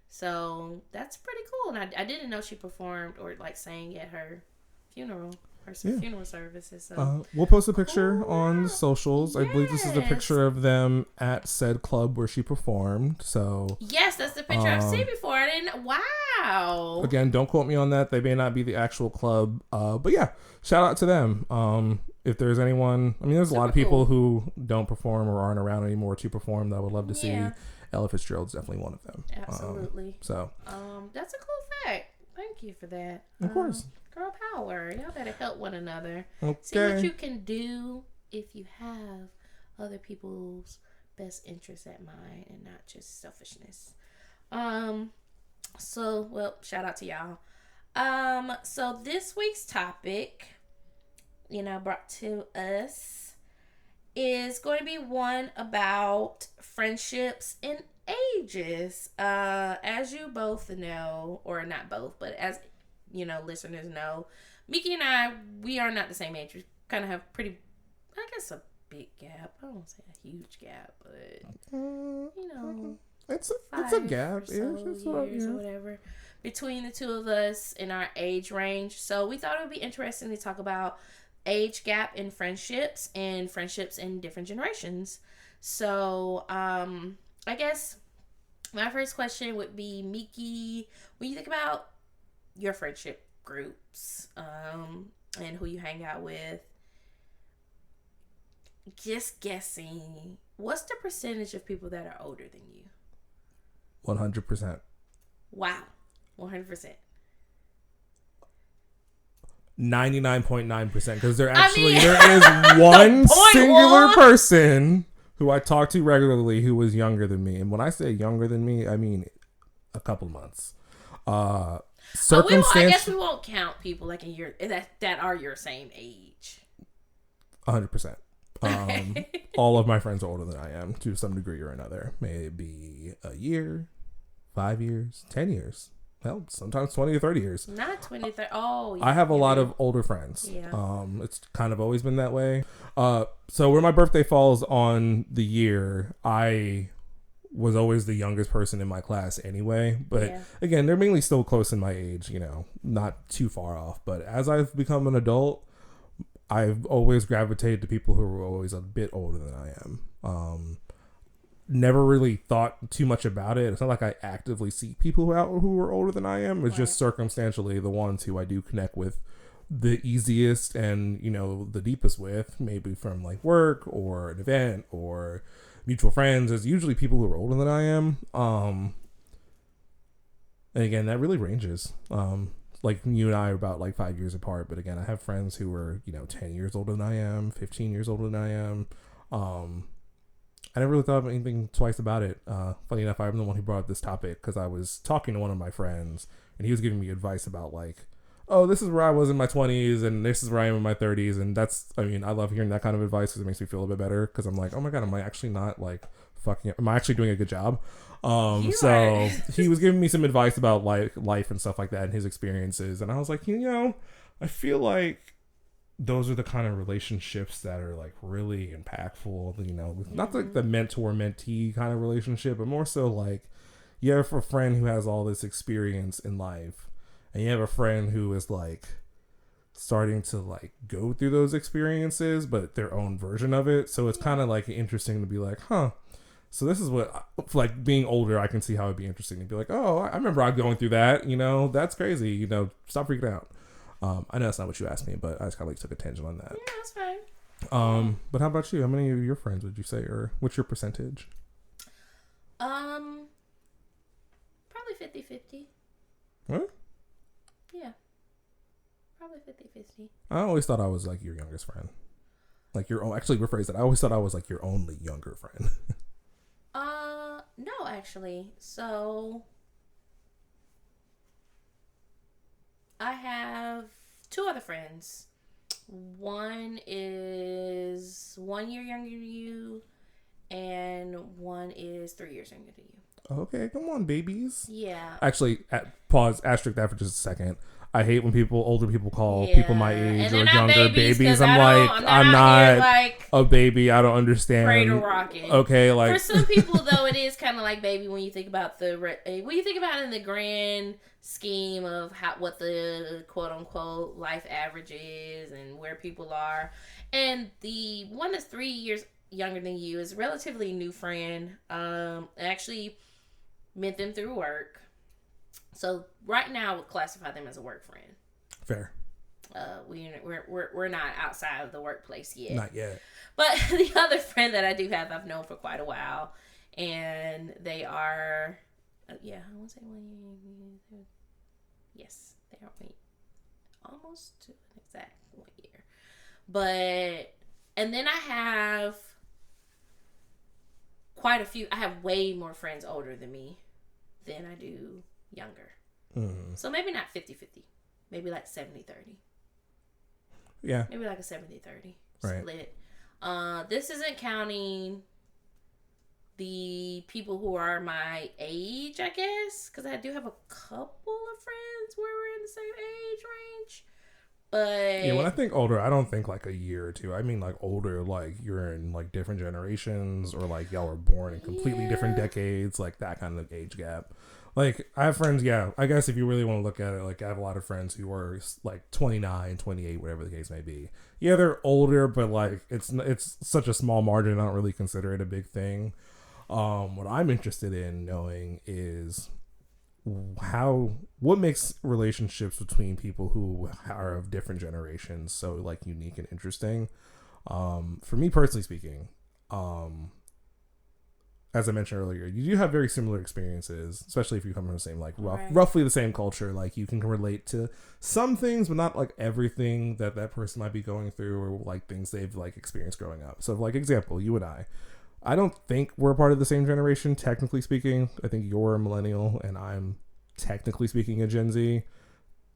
so that's pretty cool. And I didn't know she performed or sang at her funeral. Funeral services. So. We'll post a picture on the socials. I believe this is a picture of them at said club where she performed. So yes, that's the picture I've seen before. I didn't. Wow. Again, don't quote me on that. They may not be the actual club. But yeah, shout out to them. If there's anyone, there's a lot of people who don't perform or aren't around anymore to perform that I would love to see. Ella Fitzgerald's definitely one of them. Absolutely. That's a cool fact. Thank you for that. Of course. Girl power. Y'all better help one another. Okay. See what you can do if you have other people's best interests at mind and not just selfishness. Shout out to y'all. So this week's topic, brought to us is going to be one about friendships and ages. As you both know, or not both, but as listeners know, Mickey and I, we are not the same age. We kind of have pretty, I guess, a big gap. I don't want to say a huge gap, but you know, it's a gap. Or so years or whatever between the two of us in our age range. So we thought it would be interesting to talk about age gap in friendships and friendships in different generations. So I guess my first question would be, Miki, when you think about your friendship groups and who you hang out with, just guessing, what's the percentage of people that are older than you? 100%. Wow. 100%. 99.9%, because there is one singular person who I talk to regularly who was younger than me. And when I say younger than me, I mean a couple months. I guess we won't count people like in your that are your same age. 100%. All of my friends are older than I am to some degree or another. Maybe a year, 5 years, 10 years. Hell, sometimes 20 or 30 years. Not 20, 30. Oh, yeah. I have a lot of older friends. Yeah. It's kind of always been that way. So where my birthday falls on the year, I was always the youngest person in my class anyway. But again, they're mainly still close in my age, you know, not too far off. But as I've become an adult, I've always gravitated to people who are always a bit older than I am. Never really thought too much about it. It's not like I actively seek people who are older than I am. It's just circumstantially the ones who I do connect with the easiest and, you know, the deepest with, maybe from like work or an event or mutual friends, is usually people who are older than I am. And again, that really ranges. Like you and I are about like 5 years apart, but again, I have friends who are, you know, 10 years older than I am, 15 years older than I am. I never really thought of anything twice about it. Funny enough, I'm the one who brought up this topic because I was talking to one of my friends and he was giving me advice about like, oh, this is where I was in my 20s and this is where I am in my 30s. And that's, I mean, I love hearing that kind of advice because it makes me feel a bit better because I'm like, oh my God, am I actually not like fucking up? Am I actually doing a good job? So he was giving me some advice about like life and stuff like that and his experiences. And I was like, you know, I feel like those are the kind of relationships that are like really impactful, you know, not like the mentor-mentee kind of relationship, but more so like you have a friend who has all this experience in life and you have a friend who is like starting to like go through those experiences, but their own version of it. So it's kind of like interesting to be like, huh, so this is what, like being older, I can see how it'd be interesting to be like, oh, I remember I'm going through that, you know, that's crazy, you know, stop freaking out. I know that's not what you asked me, but I just kind of like took a tangent on that. Yeah, that's fine. But how about you? How many of your friends would you say, or what's your percentage? Probably 50-50. What? Yeah. Probably 50-50. I always thought I was like your youngest friend. Like your own, actually rephrase that. I always thought I was like your only younger friend. No, actually. So I have two other friends. One is 1 year younger than you, and one is 3 years younger than you. Okay, come on, babies. Yeah. Actually, pause, asterisk that for just a second. I hate when older people call people my age or younger babies. I'm not like a baby. I don't understand. Cradle rocking. Okay, like for some people though, it is kind of like baby when you think about in the grand scheme of what the quote unquote life average is and where people are. And the one that's 3 years younger than you is a relatively new friend. I actually met them through work. So right now, I would classify them as a work friend. Fair. We're not outside of the workplace yet. Not yet. But the other friend that I do have, I've known for quite a while, and they are, I want to say 1 year. Yes, they are almost to an exact 1 year. But and then I have quite a few. I have way more friends older than me than I do younger. Mm-hmm. So maybe not 50-50. Maybe like 70-30. Yeah. Maybe like a 70-30 right. split. This isn't counting the people who are my age, I guess. Because I do have a couple of friends where we're in the same age range. But Yeah, when I think older, I don't think like a year or two. I mean like older, like you're in like different generations, or like y'all were born in completely different decades, like that kind of age gap. Like I have friends, yeah, I guess if you really want to look at it, like I have a lot of friends who are like 29, 28, whatever the case may be. Yeah, they're older, but like it's such a small margin, I don't really consider it a big thing. What I'm interested in knowing is what makes relationships between people who are of different generations so like unique and interesting. For me personally speaking, as I mentioned earlier, you do have very similar experiences, especially if you come from the same like roughly the same culture. Like you can relate to some things, but not like everything that person might be going through, or like things they've like experienced growing up. So like example, you and I don't think we're a part of the same generation, technically speaking. I think you're a millennial and I'm technically speaking a Gen Z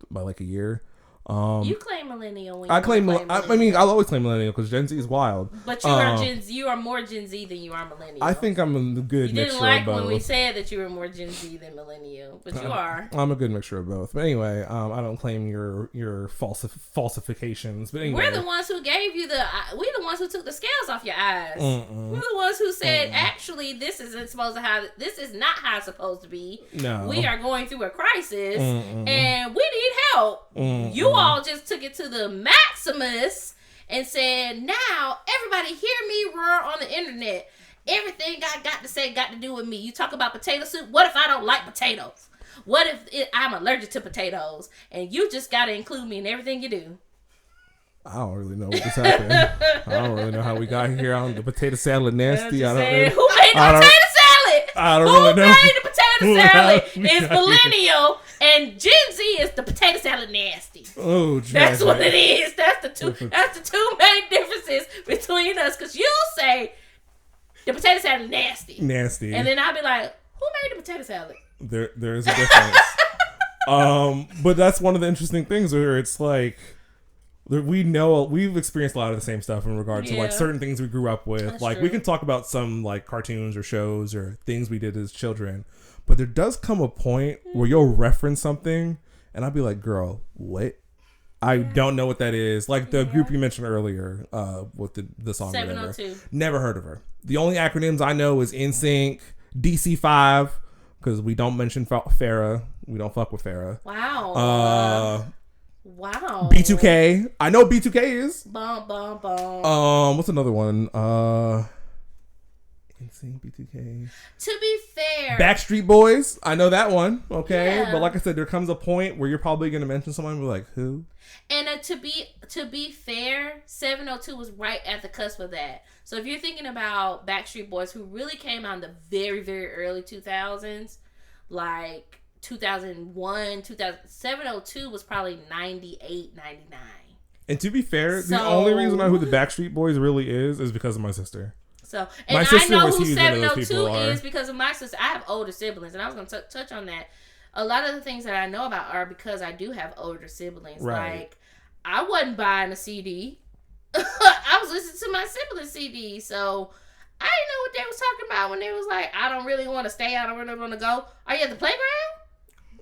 by like a year. You claim millennial. When I claim. I mean, I'll always claim millennial because Gen Z is wild. But you are Gen Z. You are more Gen Z than you are millennial. I think I'm a good mixture of both. You didn't like when we said that you were more Gen Z than millennial, but you are. I'm a good mixture of both. But anyway, I don't claim your falsifications. But anyway, we're the ones who gave you we're the ones who took the scales off your eyes. We're the ones who said, actually, this isn't supposed to have. This is not how it's supposed to be. No, we are going through a crisis, and we need help. You all just took it to the maximus and said, now everybody hear me roar on the internet. Everything I got to say got to do with me. You talk about potato soup. What if I don't like potatoes? What if I'm allergic to potatoes? And you just got to include me in everything you do. I don't really know what just happened. I don't really know how we got here on the potato salad nasty. I don't know. Who made the potato salad? I don't really know. Who made the potato salad is millennial, and Gen Z is the potato salad nasty. Oh, that's what it is. That's the two main differences between us. Because you'll say the potato salad nasty, and then I'll be like, who made the potato salad? There is a difference. But that's one of the interesting things where it's like, we've experienced a lot of the same stuff in regard to like certain things we grew up with. That's like true. We can talk about some like cartoons or shows or things we did as children, but there does come a point where you'll reference something and I'll be like, girl, what? I don't know what that is. Like the group you mentioned earlier, with the song 702. Never heard of her. The only acronyms I know is NSYNC, DC5, because we don't mention Farrah. We don't fuck with Farrah. Wow. Wow. B2K. I know B2K is. Bum, bum, bum. What's another one? NSYNC, B2K. To be fair. Backstreet Boys. I know that one. Okay. Yeah. But like I said, there comes a point where you're probably going to mention someone and be like, who? And to be fair, 702 was right at the cusp of that. So if you're thinking about Backstreet Boys, who really came out in the very, very early 2000s, like 2001, 702 was probably 98, 99. And to be fair, the only reason I know who the Backstreet Boys really is because of my sister. So, and my sister, I know who 702 is because of my sister. I have older siblings, and I was going to touch on that. A lot of the things that I know about are because I do have older siblings. Right. Like, I wasn't buying a CD. I was listening to my siblings' CD, so I didn't know what they was talking about when they was like, I don't really want to stay out. I don't really want to go. Are you at the playground?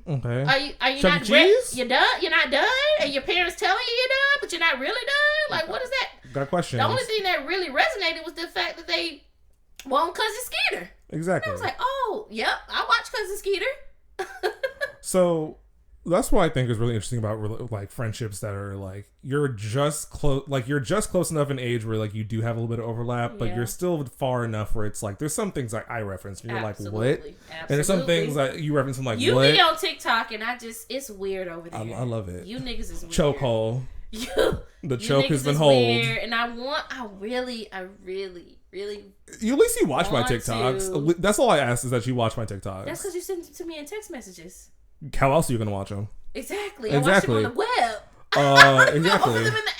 Okay. Are you not cheese? You're done? You're not done? And your parents telling you you're done, but you're not really done? Like, what is that? Got questions. The only thing that really resonated was the fact that they want Cousin Skeeter. Exactly. And I was like, oh, yep, I watch Cousin Skeeter. So that's what I think is really interesting about like friendships that are like you're just close enough in age where like you do have a little bit of overlap, but you're still far enough where it's like there's some things like I reference and you're Absolutely. like what, and there's some things that you reference and like you what. be on TikTok and it's weird over there. I love it. You niggas is weird. Chokehold. The choke has been hold. And I really. You at least you watch my TikToks. That's all I ask is that you watch my TikToks. That's because you send it to me in text messages. How else are you gonna watch them? Exactly. I watch them on the web. Exactly. Over them in the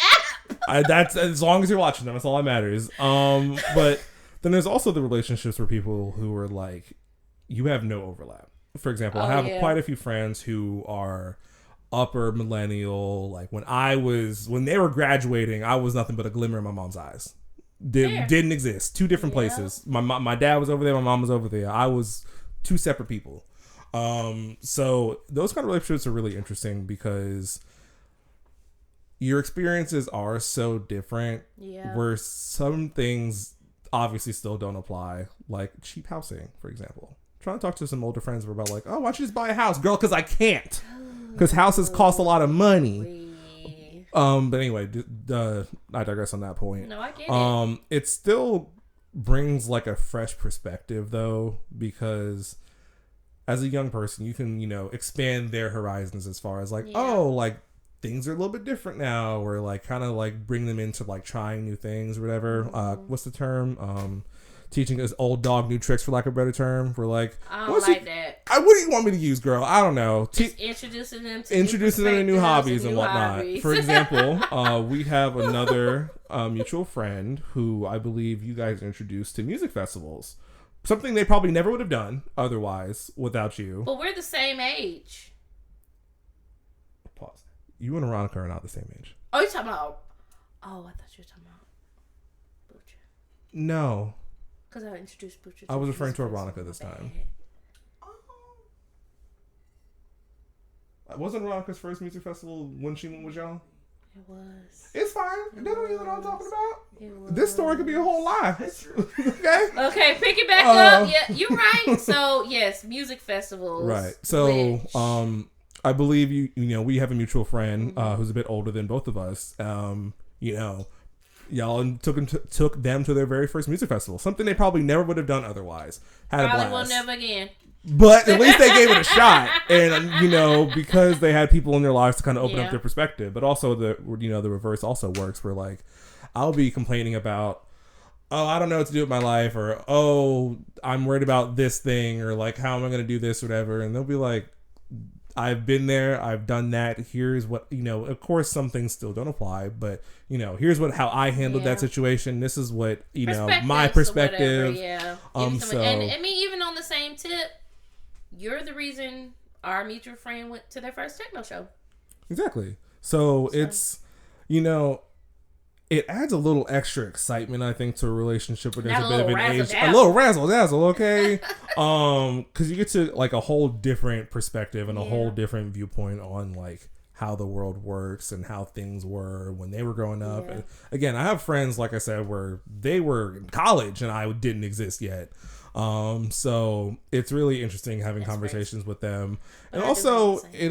app. That's as long as you're watching them. That's all that matters. But then there's also the relationships where people who are like, you have no overlap. For example, I have quite a few friends who are upper millennial. Like when they were graduating, I was nothing but a glimmer in my mom's eyes. Didn't exist. Two different places. My dad was over there. My mom was over there. I was two separate people. So those kind of relationships are really interesting because your experiences are so different. Yeah. Where some things obviously still don't apply, like cheap housing, for example. Trying to talk to some older friends were about like, oh, why don't you just buy a house, girl? Because I can't. Because houses cost a lot of money. But anyway, I digress on that point. No, I get it. It still brings like a fresh perspective though, because as a young person, you can, expand their horizons as far as like, oh, like things are a little bit different now, or like kind of like bring them into like trying new things or whatever. What's the term? Teaching us old dog new tricks, for lack of a better term. We're like, I don't like that. What do you want me to use, girl? I don't know. Introducing them to new hobbies and whatnot. For example, we have another mutual friend who I believe you guys introduced to music festivals. Something they probably never would have done otherwise without you. But we're the same age. Pause. You and Veronica are not the same age. Oh, you're talking about... Oh, I thought you were talking about Butcher. No. Because I introduced Butcher. I was referring to Veronica this time. Wasn't Veronica's first music festival when she went with y'all? It was. It's fine. They don't even know what I'm talking about. It was. This story could be a whole lie. Okay? Okay, pick it back up. Yeah, you're right. So, yes, music festivals. Right. So, I believe we have a mutual friend who's a bit older than both of us. Y'all took them to their very first music festival. Something they probably never would have done otherwise. Had a blast. Probably will never again. But at least they gave it a shot. And, because they had people in their lives to kind of open up their perspective. But also the reverse also works, where like I'll be complaining about, oh, I don't know what to do with my life, or, oh, I'm worried about this thing, or like, how am I going to do this or whatever. And they'll be like, I've been there, I've done that. Here's what, of course some things still don't apply, but here's how I handled that situation. This is what, my perspective. And I mean, even on the same tip, you're the reason our mutual friend went to their first techno show. Exactly. So it's, it adds a little extra excitement, I think, to a relationship where there's a bit of an age, a little razzle dazzle, okay? Because you get to like a whole different perspective and a whole different viewpoint on like how the world works and how things were when they were growing up. Yeah. And again, I have friends, like I said, where they were in college and I didn't exist yet. So it's really interesting having conversations with them, and also it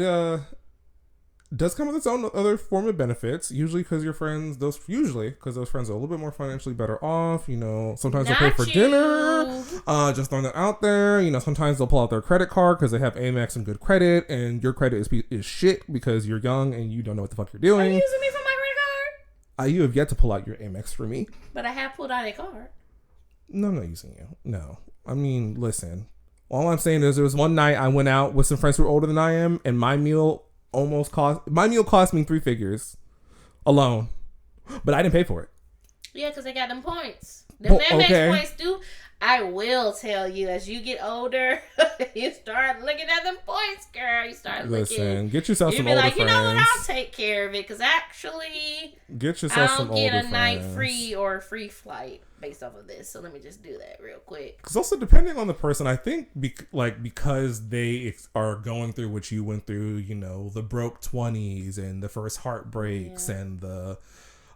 does come with its own other form of benefits. Usually because those friends are a little bit more financially better off. Sometimes they'll pay for dinner. Just throwing that out there. Sometimes they'll pull out their credit card because they have Amex and good credit, and your credit is shit because you're young and you don't know what the fuck you're doing. Are you using me for my credit card? You have yet to pull out your Amex for me. But I have pulled out a card. No, I'm not using you. No. I mean, listen. All I'm saying is there was one night I went out with some friends who were older than I am, and my meal cost me 3 figures alone, but I didn't pay for it. Yeah, because they got them points. Them points do. I will tell you, as you get older, you start looking at them points, girl. You start looking. Get yourself some older friends. You know what? I'll take care of it, because actually, get yourself some older friends. I'll get a night free or a free flight based off of this. So let me just do that real quick. Because also, depending on the person, I think because they are going through what you went through, the broke 20s and the first heartbreaks and the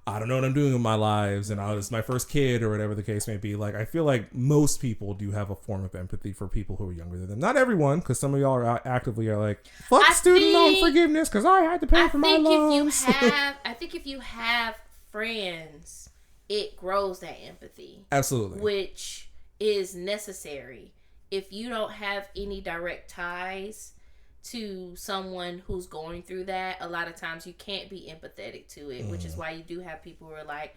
I don't know what I'm doing with my lives, and I was my first kid, or whatever the case may be. Like, I feel like most people do have a form of empathy for people who are younger than them. Not everyone, because some of y'all are actively like, fuck student loan forgiveness, because I had to pay for my loans. I think if you have friends, it grows that empathy. Absolutely. Which is necessary. If you don't have any direct ties to someone who's going through that, a lot of times you can't be empathetic to it, which is why you do have people who are like,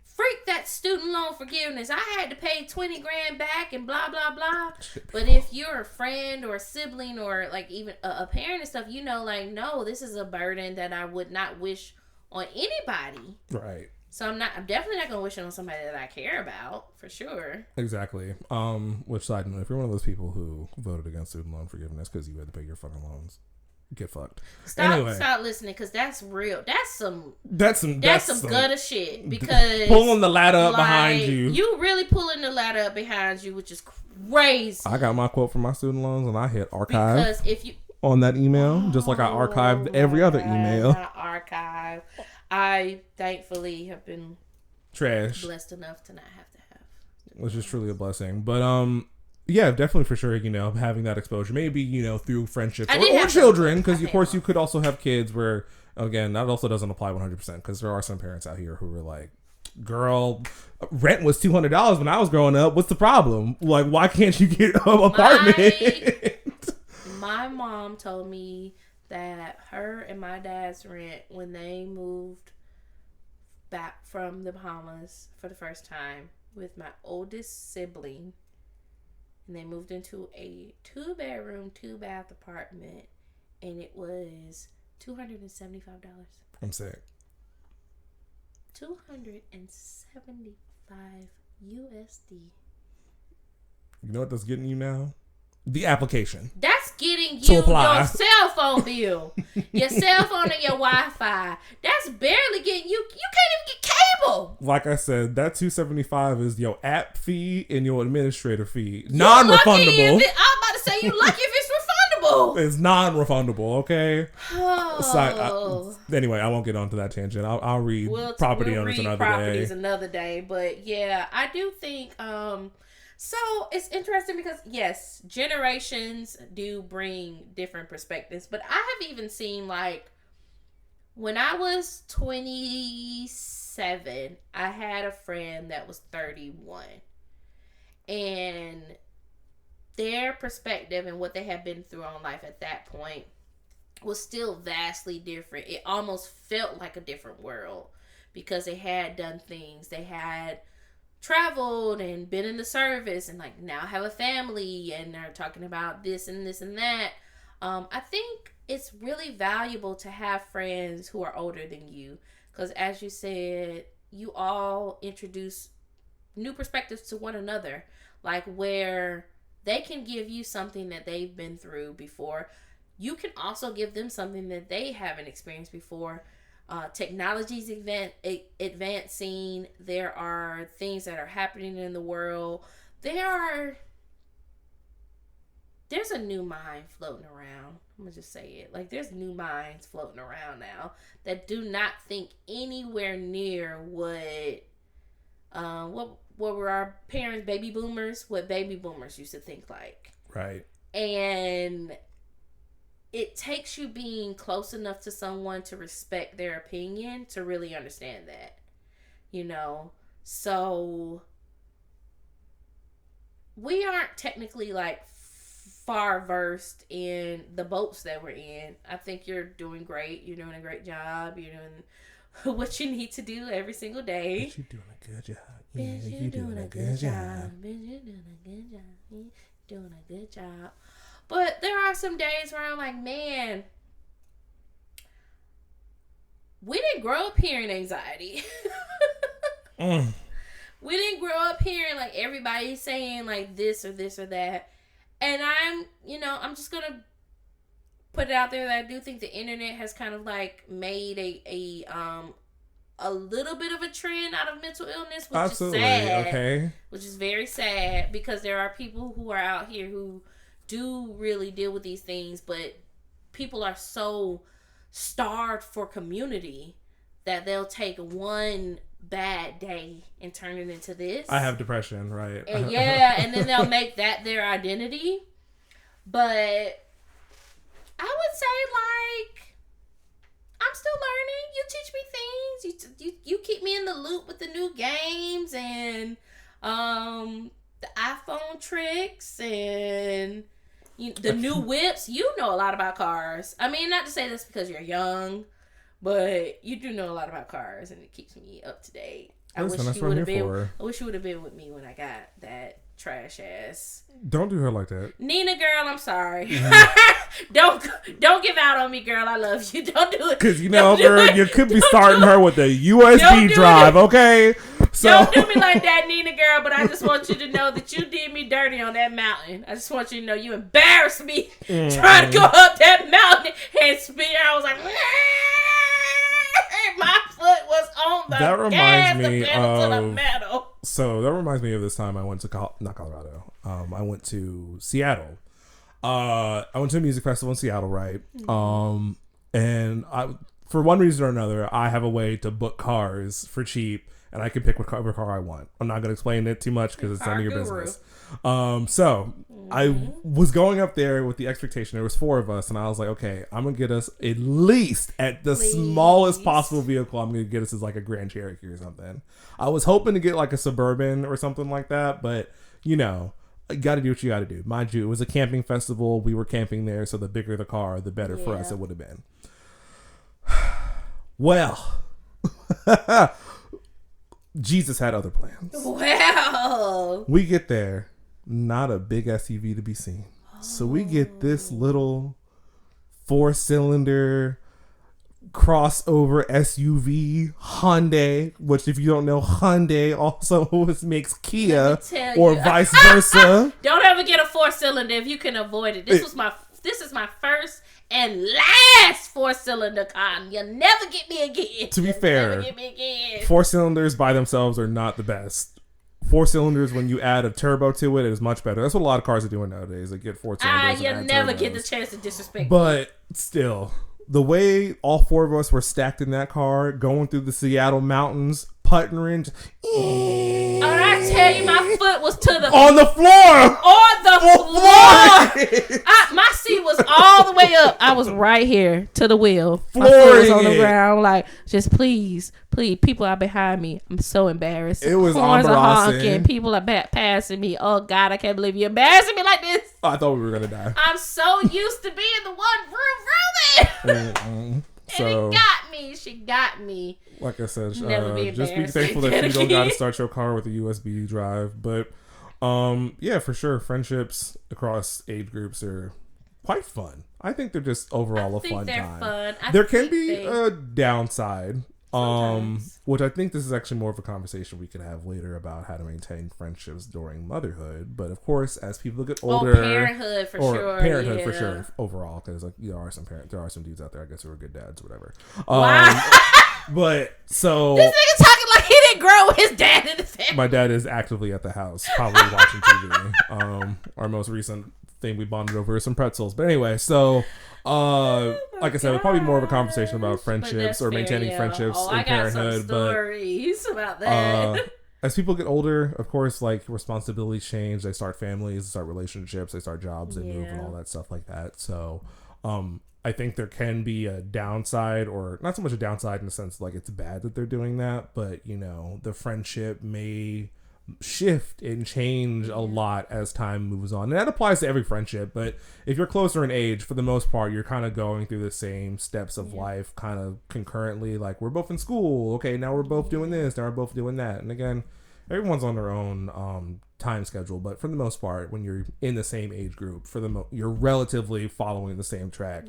freak that student loan forgiveness, I had to pay 20 grand back and blah blah blah. But if you're a friend or a sibling or like even a parent and stuff, like, no, this is a burden that I would not wish on anybody. Right. So I'm definitely not gonna wish it on somebody that I care about, for sure. Exactly. Which side note, if you're one of those people who voted against student loan forgiveness because you had to pay your fucking loans, get fucked. Stop listening, because that's real. That's some gutter shit. Because pulling the ladder up behind you. You really pulling the ladder up behind you, which is crazy. I got my quote for my student loans and I hit archive. Because if you on that email, just like I archived every other email. Archive. I thankfully have been Trash. blessed enough to not have to have. Which is truly a blessing. But yeah, definitely for sure, having that exposure. Maybe, through friendships or children, because of course you could also have kids where, again, that also doesn't apply 100% because there are some parents out here who are like, girl, rent was $200 when I was growing up. What's the problem? Like, why can't you get an apartment? My mom told me that her and my dad's rent when they moved back from the Bahamas for the first time with my oldest sibling, and they moved into a 2-bedroom, 2-bath apartment, and it was $275. I'm sick. $275 USD. You know what that's getting you now? The application. That's getting To you apply. your cell phone bill, your cell phone and your Wi-Fi. That's barely getting you. You can't even get cable. Like I said, that $275 is your app fee and your administrator fee. I'm Non-refundable. about to say you lucky if it's refundable. It's non-refundable. Okay. Oh. Anyway, I won't get onto that tangent. I'll read property we'll owners read another properties day. another day. But yeah, I do think so it's interesting because yes, generations do bring different perspectives. But I have even seen, like, when I was 27, I had a friend that was 31. And their perspective and what they had been through on life at that point was still vastly different. It almost felt like a different world because they had done things. They had traveled and been in the service and like now have a family and are talking about this and this and that. I think it's really valuable to have friends who are older than you because, as you said, you all introduce new perspectives to one another, like where they can give you something that they've been through before. You can also give them something that they haven't experienced before. Technology's advancing. There are things that are happening in the world. There's a new mind floating around. I'm gonna just say it. Like, there's new minds floating around now that do not think anywhere near what were our parents, baby boomers, what baby boomers used to think like. Right. And it takes you being close enough to someone to respect their opinion to really understand that, So we aren't technically like far versed in the boats that we're in. I think you're doing great. You're doing a great job. You're doing what you need to do every single day. But you're doing a good job. Yeah, you're doing a good job. Bitch, you're doing a good job. You're doing a good job. But there are some days where I'm like, man, we didn't grow up hearing anxiety. We didn't grow up hearing like everybody saying like this or this or that. And I'm just going to put it out there that I do think the internet has kind of like made a little bit of a trend out of mental illness, which is sad. Okay. Which is very sad because there are people who are out here who do really deal with these things, but people are so starved for community that they'll take one bad day and turn it into this. I have depression, right? And and then they'll make that their identity. But I would say, like, I'm still learning. You teach me things. You keep me in the loop with the new games and the iPhone tricks and the new whips. You know a lot about cars. I mean, not to say this because you're young, but you do know a lot about cars, and it keeps me up to date. I wish you would have been with me when I got that trash ass. Don't do her like that, Nina, girl. I'm sorry. Don't give out on me, girl. I love you. Don't do it. Because girl, you could be starting her with a USB drive, okay? So don't do me like that, Nina, girl. But I just want you to know that you did me dirty on that mountain. I just want you to know you embarrassed me trying to go up that mountain and spin. I was like, my foot was on the that reminds me of the metal. So that reminds me of this time I went to not Colorado. I went to Seattle. I went to a music festival in Seattle, right? And for one reason or another, I have a way to book cars for cheap, and I can pick whatever car I want. I'm not going to explain it too much because it's none of your business. So I was going up there with the expectation. There was 4 of us, and I was like, okay, I'm going to get us at least at the smallest possible vehicle. I'm going to get us as like a Grand Cherokee or something. I was hoping to get like a Suburban or something like that, but you know, you got to do what you got to do. Mind you, it was a camping festival. We were camping there, so the bigger the car, the better for us it would have been. Well, Jesus had other plans. Well, we get there, not a big SUV to be seen. So we get this little 4-cylinder crossover SUV Hyundai, which if you don't know, Hyundai also makes Kia or vice versa. Don't ever get a 4-cylinder if you can avoid it. This is my first and last 4-cylinder car. You'll never get me again. To be fair, 4-cylinders by themselves are not the best. 4-cylinders, when you add a turbo to it, is much better. That's what a lot of cars are doing nowadays. They get 4-cylinders. You'll never get the chance to disrespect but still, the way all 4 of us were stacked in that car, going through the Seattle mountains, putting range. Oh, I tell you, my foot was to the on the floor. On the floor. My seat was all the way up. I was right here to the wheel. My foot was on the ground. Like, just please, people are behind me. I'm so embarrassed. It was horns are honking. People are passing me. Oh God, I can't believe you're embarrassing me like this. I thought we were gonna die. I'm so used to being the one vroom. So, and it got me. She got me. Like I said, just be thankful that you don't got to start your car with a USB drive. But yeah, for sure, friendships across age groups are quite fun. I think they're just overall a fun time. Fun. There can be a downside. Which I think this is actually more of a conversation we could have later about how to maintain friendships during motherhood. But of course, as people get older, parenthood for sure overall, because like there are some dudes out there, I guess, who are good dads, or whatever. Wow. But so this nigga talking like he didn't grow with his dad in the family. My dad is actively at the house, probably watching TV. Our most recent thing we bonded over is some pretzels. But anyway, so. Like I said, it's probably more of a conversation about friendships or maintaining friendships in parenthood. Stories about that. As people get older, of course, like responsibilities change. They start families, they start relationships, they start jobs, they move, and all that stuff like that. So, I think there can be a downside, or not so much a downside in the sense like it's bad that they're doing that, but you know, the friendship may shift and change a lot as time moves on, and that applies to every friendship. But if you're closer in age, for the most part, you're kind of going through the same steps of life kind of concurrently. Like, we're both in school, okay, now we're both doing this, now we're both doing that. And again, everyone's on their own time schedule, but for the most part, when you're in the same age group, you're relatively following the same track.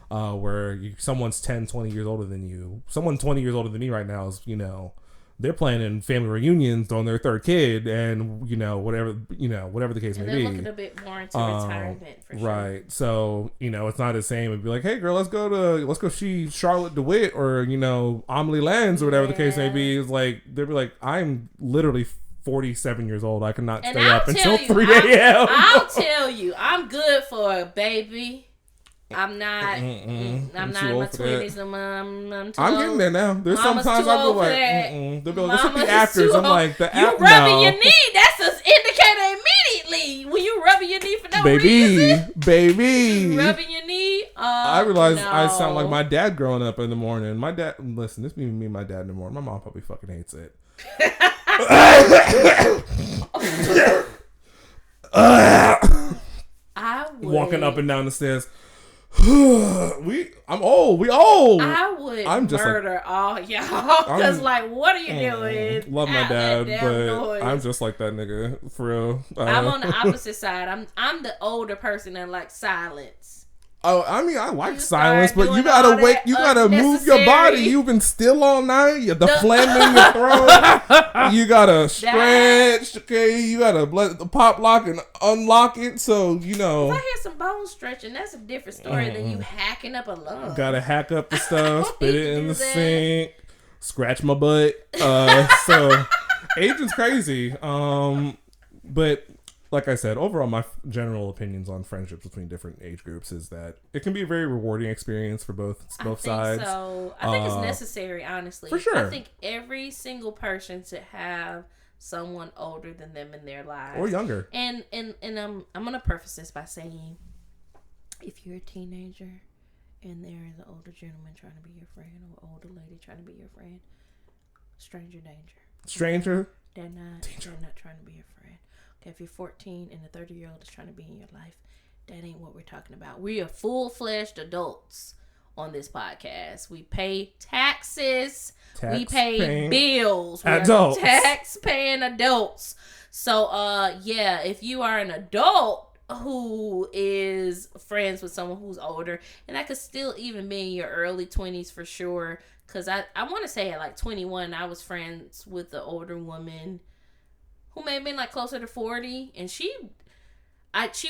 Where someone's 10, 20 years older than you, someone 20 years older than me right now is, you know, they're planning family reunions on their 3rd kid, and whatever the case may be. They're looking a bit more into retirement, for sure. Right. So it's not the same. It'd be like, hey girl, let's go see Charlotte DeWitt or Amelie Lenz or whatever the case may be. It's like they'd be like, I'm literally 47 years old. I cannot stay up until 3 a.m. I'll tell you, I'm good for a baby. I'm not in my 20s. I'm getting there now. There's sometimes I'll be like, they'll be like, what's the afters? I'm like, the you rubbing your knee. That's an indicator immediately. When you rubbing your knee for no reason. Baby. Rubbing your knee. I realize I sound like my dad growing up in the morning. My dad, listen, this be me and my dad in the morning. My mom probably fucking hates it. I would. Walking up and down the stairs. I'm old. We old. I'm just murder all y'all. Cause what are you doing? Love my dad, but noise. I'm just like that nigga for real. I'm on the opposite side. I'm the older person that likes silence. Oh, I mean, I like silence, but you gotta wake. You gotta move your body. You've been still all night. The phlegm in your throat. You gotta stretch. Okay, you gotta let the pop lock and unlock it. So If I hear some bone stretching, that's a different story than you hacking up a lung. Gotta hack up the stuff, spit it in the sink, scratch my butt. So aging's crazy. But like I said, overall, my general opinions on friendships between different age groups is that it can be a very rewarding experience for both sides. So I think it's necessary, honestly. For sure. I think every single person should have someone older than them in their lives, Or younger. And I'm gonna preface this by saying, if you're a teenager and there is an older gentleman trying to be your friend or an older lady trying to be your friend, stranger danger. Stranger. They're not trying to be your friend. Okay, if you're 14 and a 30-year-old is trying to be in your life, that ain't what we're talking about. We are full-fledged adults on this podcast. We pay taxes. We pay bills. We're adults. Tax-paying adults. So, yeah, if you are an adult who is friends with someone who's older, and that could still even be in your early 20s for sure, because I want to say at like 21, I was friends with the older woman who may have been like closer to 40, and she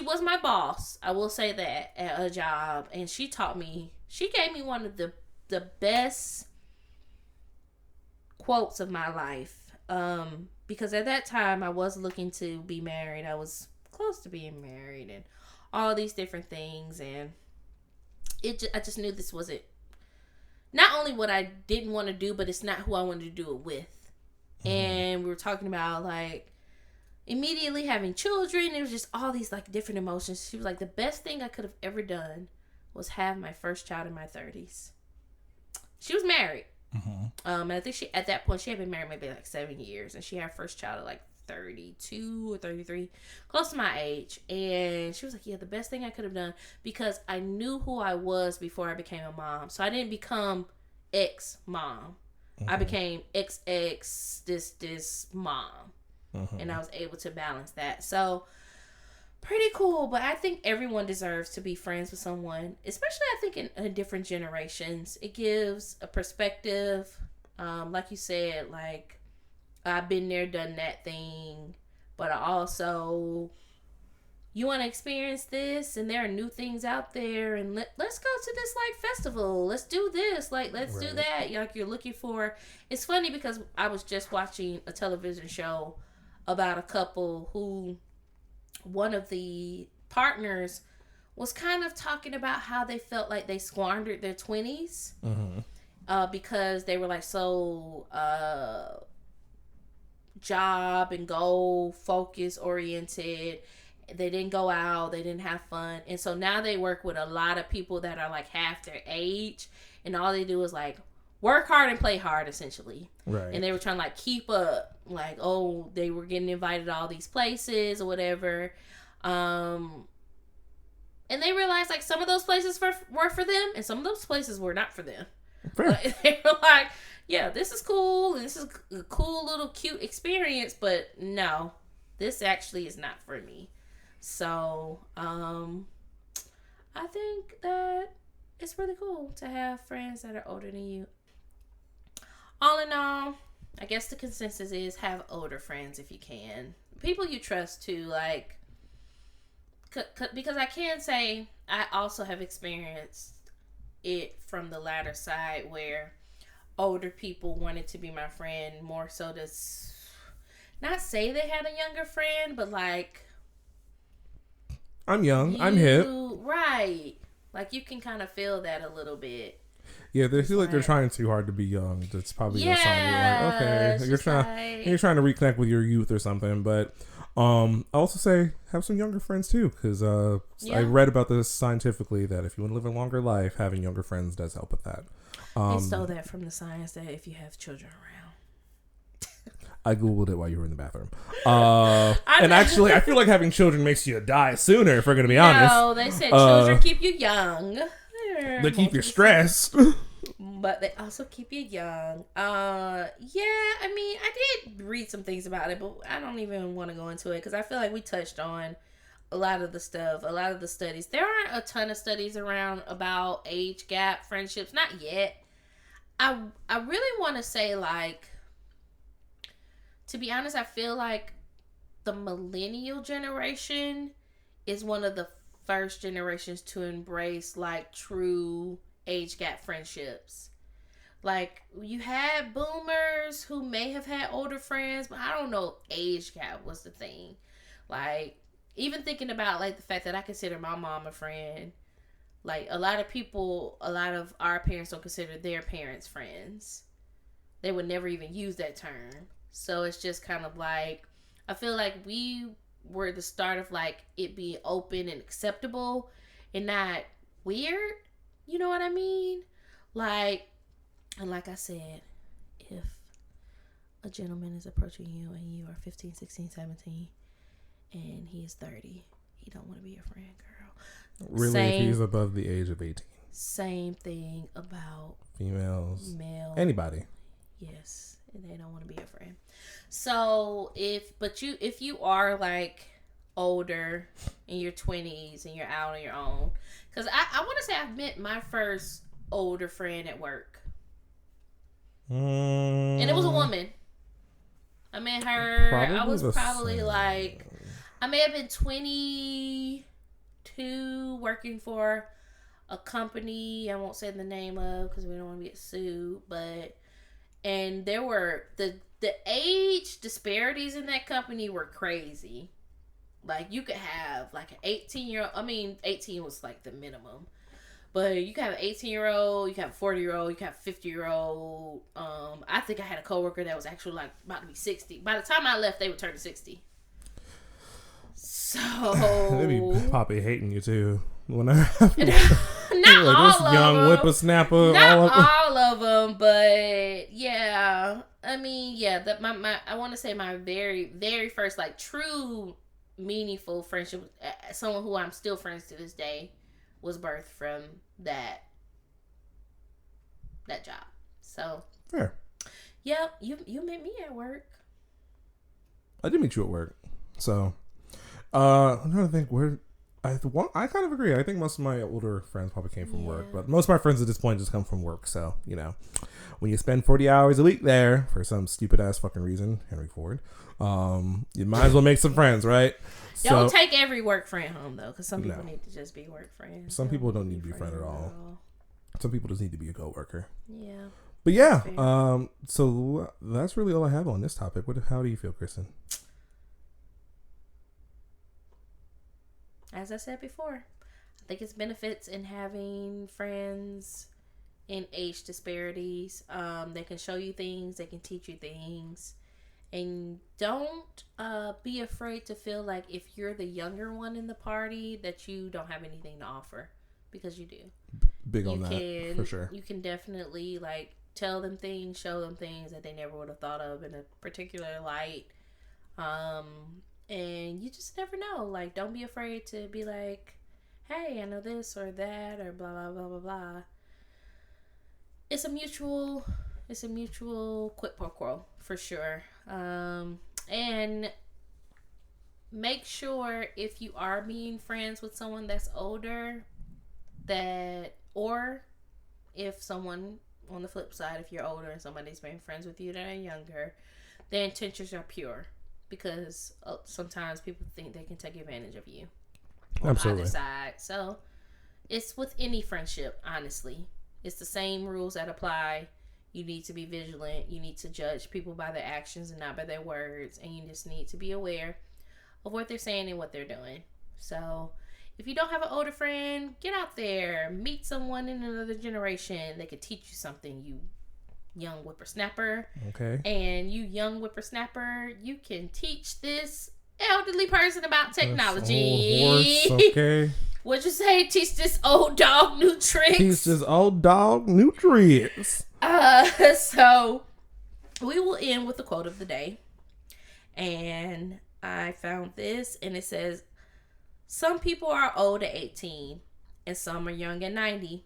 was my boss, I will say that, at a job, and she gave me one of the best quotes of my life, because at that time I was looking to be married. I was close to being married and all these different things, and I just knew this wasn't not only what I didn't want to do, but it's not who I wanted to do it with. And we were talking about like immediately having children. It was just all these like different emotions. She was like, the best thing I could have ever done was have my first child in my 30s. She was married. And I think at that point she had been married maybe like 7 years, and she had her first child at like 32 or 33, close to my age. And she was like, yeah, the best thing I could have done, because I knew who I was before I became a mom. So I didn't become ex-mom. I became ex this mom. And I was able to balance that. So pretty cool. But I think everyone deserves to be friends with someone, especially I think in different generations. It gives a perspective. Like you said, like, I've been there, done that thing, but I also, you want to experience this, and there are new things out there, and let's go to this like festival. Let's do this, like let's do that. Like you're looking for. It's funny because I was just watching a television show about a couple who, one of the partners was kind of talking about how they felt like they squandered their 20s because they were like so job and goal focus oriented. They didn't go out, they didn't have fun, and so now they work with a lot of people that are like half their age, and all they do is like work hard and play hard, essentially. Right. And they were trying to like keep up, like, oh, they were getting invited to all these places or whatever, and they realized like some of those places were for them, and some of those places were not for them. Like, they were like, yeah, this is cool, and this is a cool little cute experience, but no, this actually is not for me. So, I think that it's really cool to have friends that are older than you. All in all, I guess the consensus is have older friends if you can. People you trust too, like, because I can say I also have experienced it from the latter side where older people wanted to be my friend more so to not say they had a younger friend, but like, I'm young, I'm hip. Right. Like, you can kind of feel that a little bit. Yeah, they feel like they're trying too hard to be young. That's probably your sign. You're like, okay, you're trying to reconnect with your youth or something. But I also say have some younger friends too, because I read about this scientifically that if you want to live a longer life, having younger friends does help with that. They stole that from the science that if you have children around. I googled it while you were in the bathroom. And actually, I feel like having children makes you die sooner, if we're going to be honest. No, they said children keep you young. They keep you stressed. But they also keep you young. Yeah, I mean, I did read some things about it, but I don't even want to go into it because I feel like we touched on a lot of the stuff, a lot of the studies. There aren't a ton of studies around about age gap friendships. Not yet. I really want to say, like, to be honest, I feel like the millennial generation is one of the first generations to embrace like true age gap friendships. Like, you had boomers who may have had older friends, but I don't know if age gap was the thing. Like, even thinking about like the fact that I consider my mom a friend. Like a lot of our parents don't consider their parents friends. They would never even use that term. So it's just kind of like, I feel like we were the start of like it being open and acceptable and not weird. You know what I mean? Like, and like I said, if a gentleman is approaching you and you are 15, 16, 17 and he is 30, he don't want to be your friend, girl. Really, if he's above the age of 18. Same thing about females, male, anybody. Yes, and they don't want to be your friend. So if you are like older in your 20s and you're out on your own, because I want to say I've met my first older friend at work, and it was a woman. I met her. I was probably like, I may have been 22, working for a company I won't say the name of because we don't want to get sued, and there were the age disparities in that company were crazy. Like you could have like an 18-year-old. I mean, 18 was like the minimum, but you could have an 18-year-old, you could have a 40-year-old, you could have a 50-year-old. I think I had a coworker that was actually like about to be 60. By the time I left, they were turning 60. So they be Poppy hating you too. Not like all this of young them. whippersnapper. Not all of them, but yeah. I mean, yeah. That I want to say my very, very first like true meaningful friendship, someone who I'm still friends to this day, was birthed from that job. So fair. Yep, you met me at work. I did meet you at work. So I'm trying to think where. I kind of agree. I think most of my older friends probably came from work, but most of my friends at this point just come from work. So, you know, when you spend 40 hours a week there for some stupid ass fucking reason, Henry Ford, you might as well make some friends, right? Don't take every work friend home though, because some people need to just be work friends. Some people don't need to be friends at all. Some people just need to be a coworker. Yeah. But yeah, so that's really all I have on this topic. How do you feel, Kristen? As I said before, I think it's benefits in having friends in age disparities. They can show you things, they can teach you things. And don't be afraid to feel like if you're the younger one in the party that you don't have anything to offer, because you do. Big on that, for sure. You can definitely like tell them things, show them things that they never would have thought of in a particular light. And you just never know. Like, don't be afraid to be like, hey, I know this or that or blah, blah, blah, blah, blah. It's a mutual quid pro quo, for sure. And make sure if you are being friends with someone that's older, or if someone on the flip side, if you're older and somebody's being friends with you that are younger, their intentions are pure. Because sometimes people think they can take advantage of you on Absolutely. either side. So it's with any friendship, honestly. It's the same rules that apply. You need to be vigilant. You need to judge people by their actions and not by their words. And you just need to be aware of what they're saying and what they're doing. So if you don't have an older friend, get out there. Meet someone in another generation that could teach you something, you young whippersnapper. Okay. And you young whippersnapper, you can teach this elderly person about technology. Old horse, okay. What'd you say? Teach this old dog new tricks. Teach this old dog new tricks. So we will end with the quote of the day. And I found this, and it says, some people are old at 18 and some are young at 90.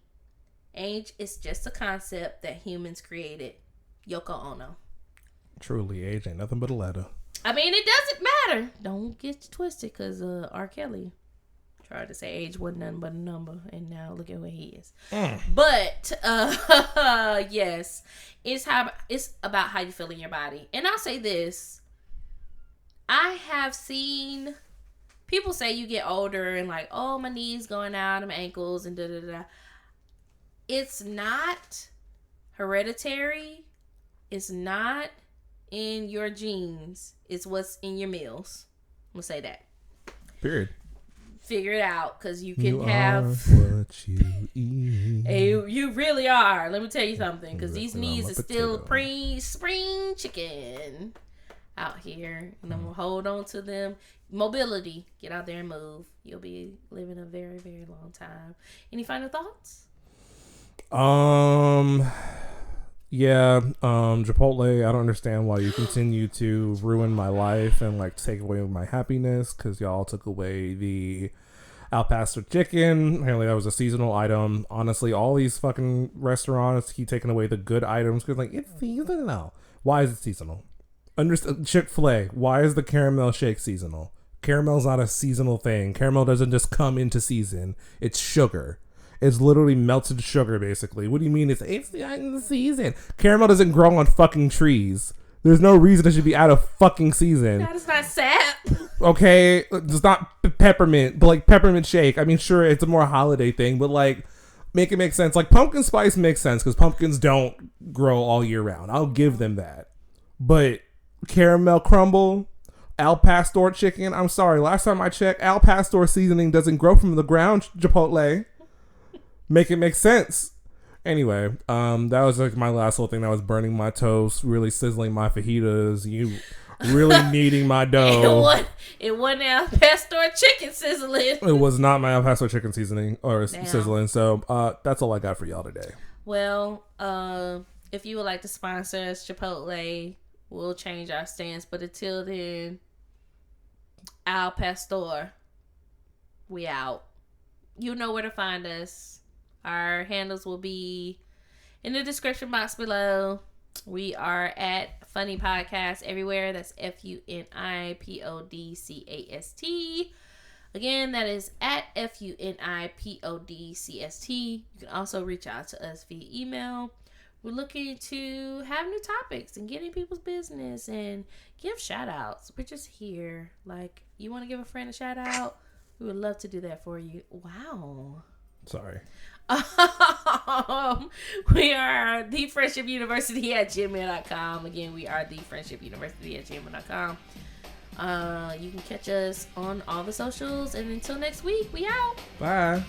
Age is just a concept that humans created. Yoko Ono. Truly, age ain't nothing but a ladder. I mean, it doesn't matter. Don't get twisted, because R. Kelly tried to say age wasn't nothing but a number, and now look at where he is. But yes, it's about how you feel in your body. And I'll say this: I have seen people say you get older and like, oh, my knees going out, and my ankles, and da da da. It's not hereditary. It's not in your genes. It's what's in your meals. I'm going to say that. Period. Figure it out, because you can You have. are what you eat. You really are. Let me tell you something, because these Listen, I'm knees a are still potato. spring chicken out here, and I'm gonna hold on to them. Mobility, get out there and move. You'll be living a very, very long time. Any final thoughts? Chipotle, I don't understand why you continue to ruin my life and like take away my happiness, because y'all took away the Al Pastor chicken. Apparently that was a seasonal item. Honestly, all these fucking restaurants keep taking away the good items because like, it's seasonal. Why is it seasonal? Chick-fil-A, why is the caramel shake seasonal? Caramel's not a seasonal thing. Caramel doesn't just come into season. It's sugar. It's literally melted sugar, basically. What do you mean it's not in the season? Caramel doesn't grow on fucking trees. There's no reason it should be out of fucking season. That is not sap. Okay? It's not peppermint, but like peppermint shake. I mean, sure, it's a more holiday thing, but like, make it make sense. Like, pumpkin spice makes sense because pumpkins don't grow all year round. I'll give them that. But caramel crumble, Al Pastor chicken, I'm sorry. Last time I checked, Al Pastor seasoning doesn't grow from the ground, Chipotle. Make it make sense. Anyway, that was like my last little thing that was burning my toast, really sizzling my fajitas. You really kneading my dough. It wasn't Al Pastor chicken sizzling. It was not my Al Pastor chicken seasoning or sizzling. So that's all I got for y'all today. Well, if you would like to sponsor us, Chipotle, we'll change our stance. But until then, Al Pastor, we out. You know where to find us. Our handles will be in the description box below. We are at Funny Podcast everywhere. That's FUNIPODCAST. Again, that is at FUNIPODCST. You can also reach out to us via email. We're looking to have new topics and get in people's business and give shout outs. We're just here. Like, you want to give a friend a shout out? We would love to do that for you. Wow. Sorry. We are The Friendship University at gmail.com. Again, we are The Friendship University at gmail.com. You can catch us on all the socials. And until next week, we out. Bye.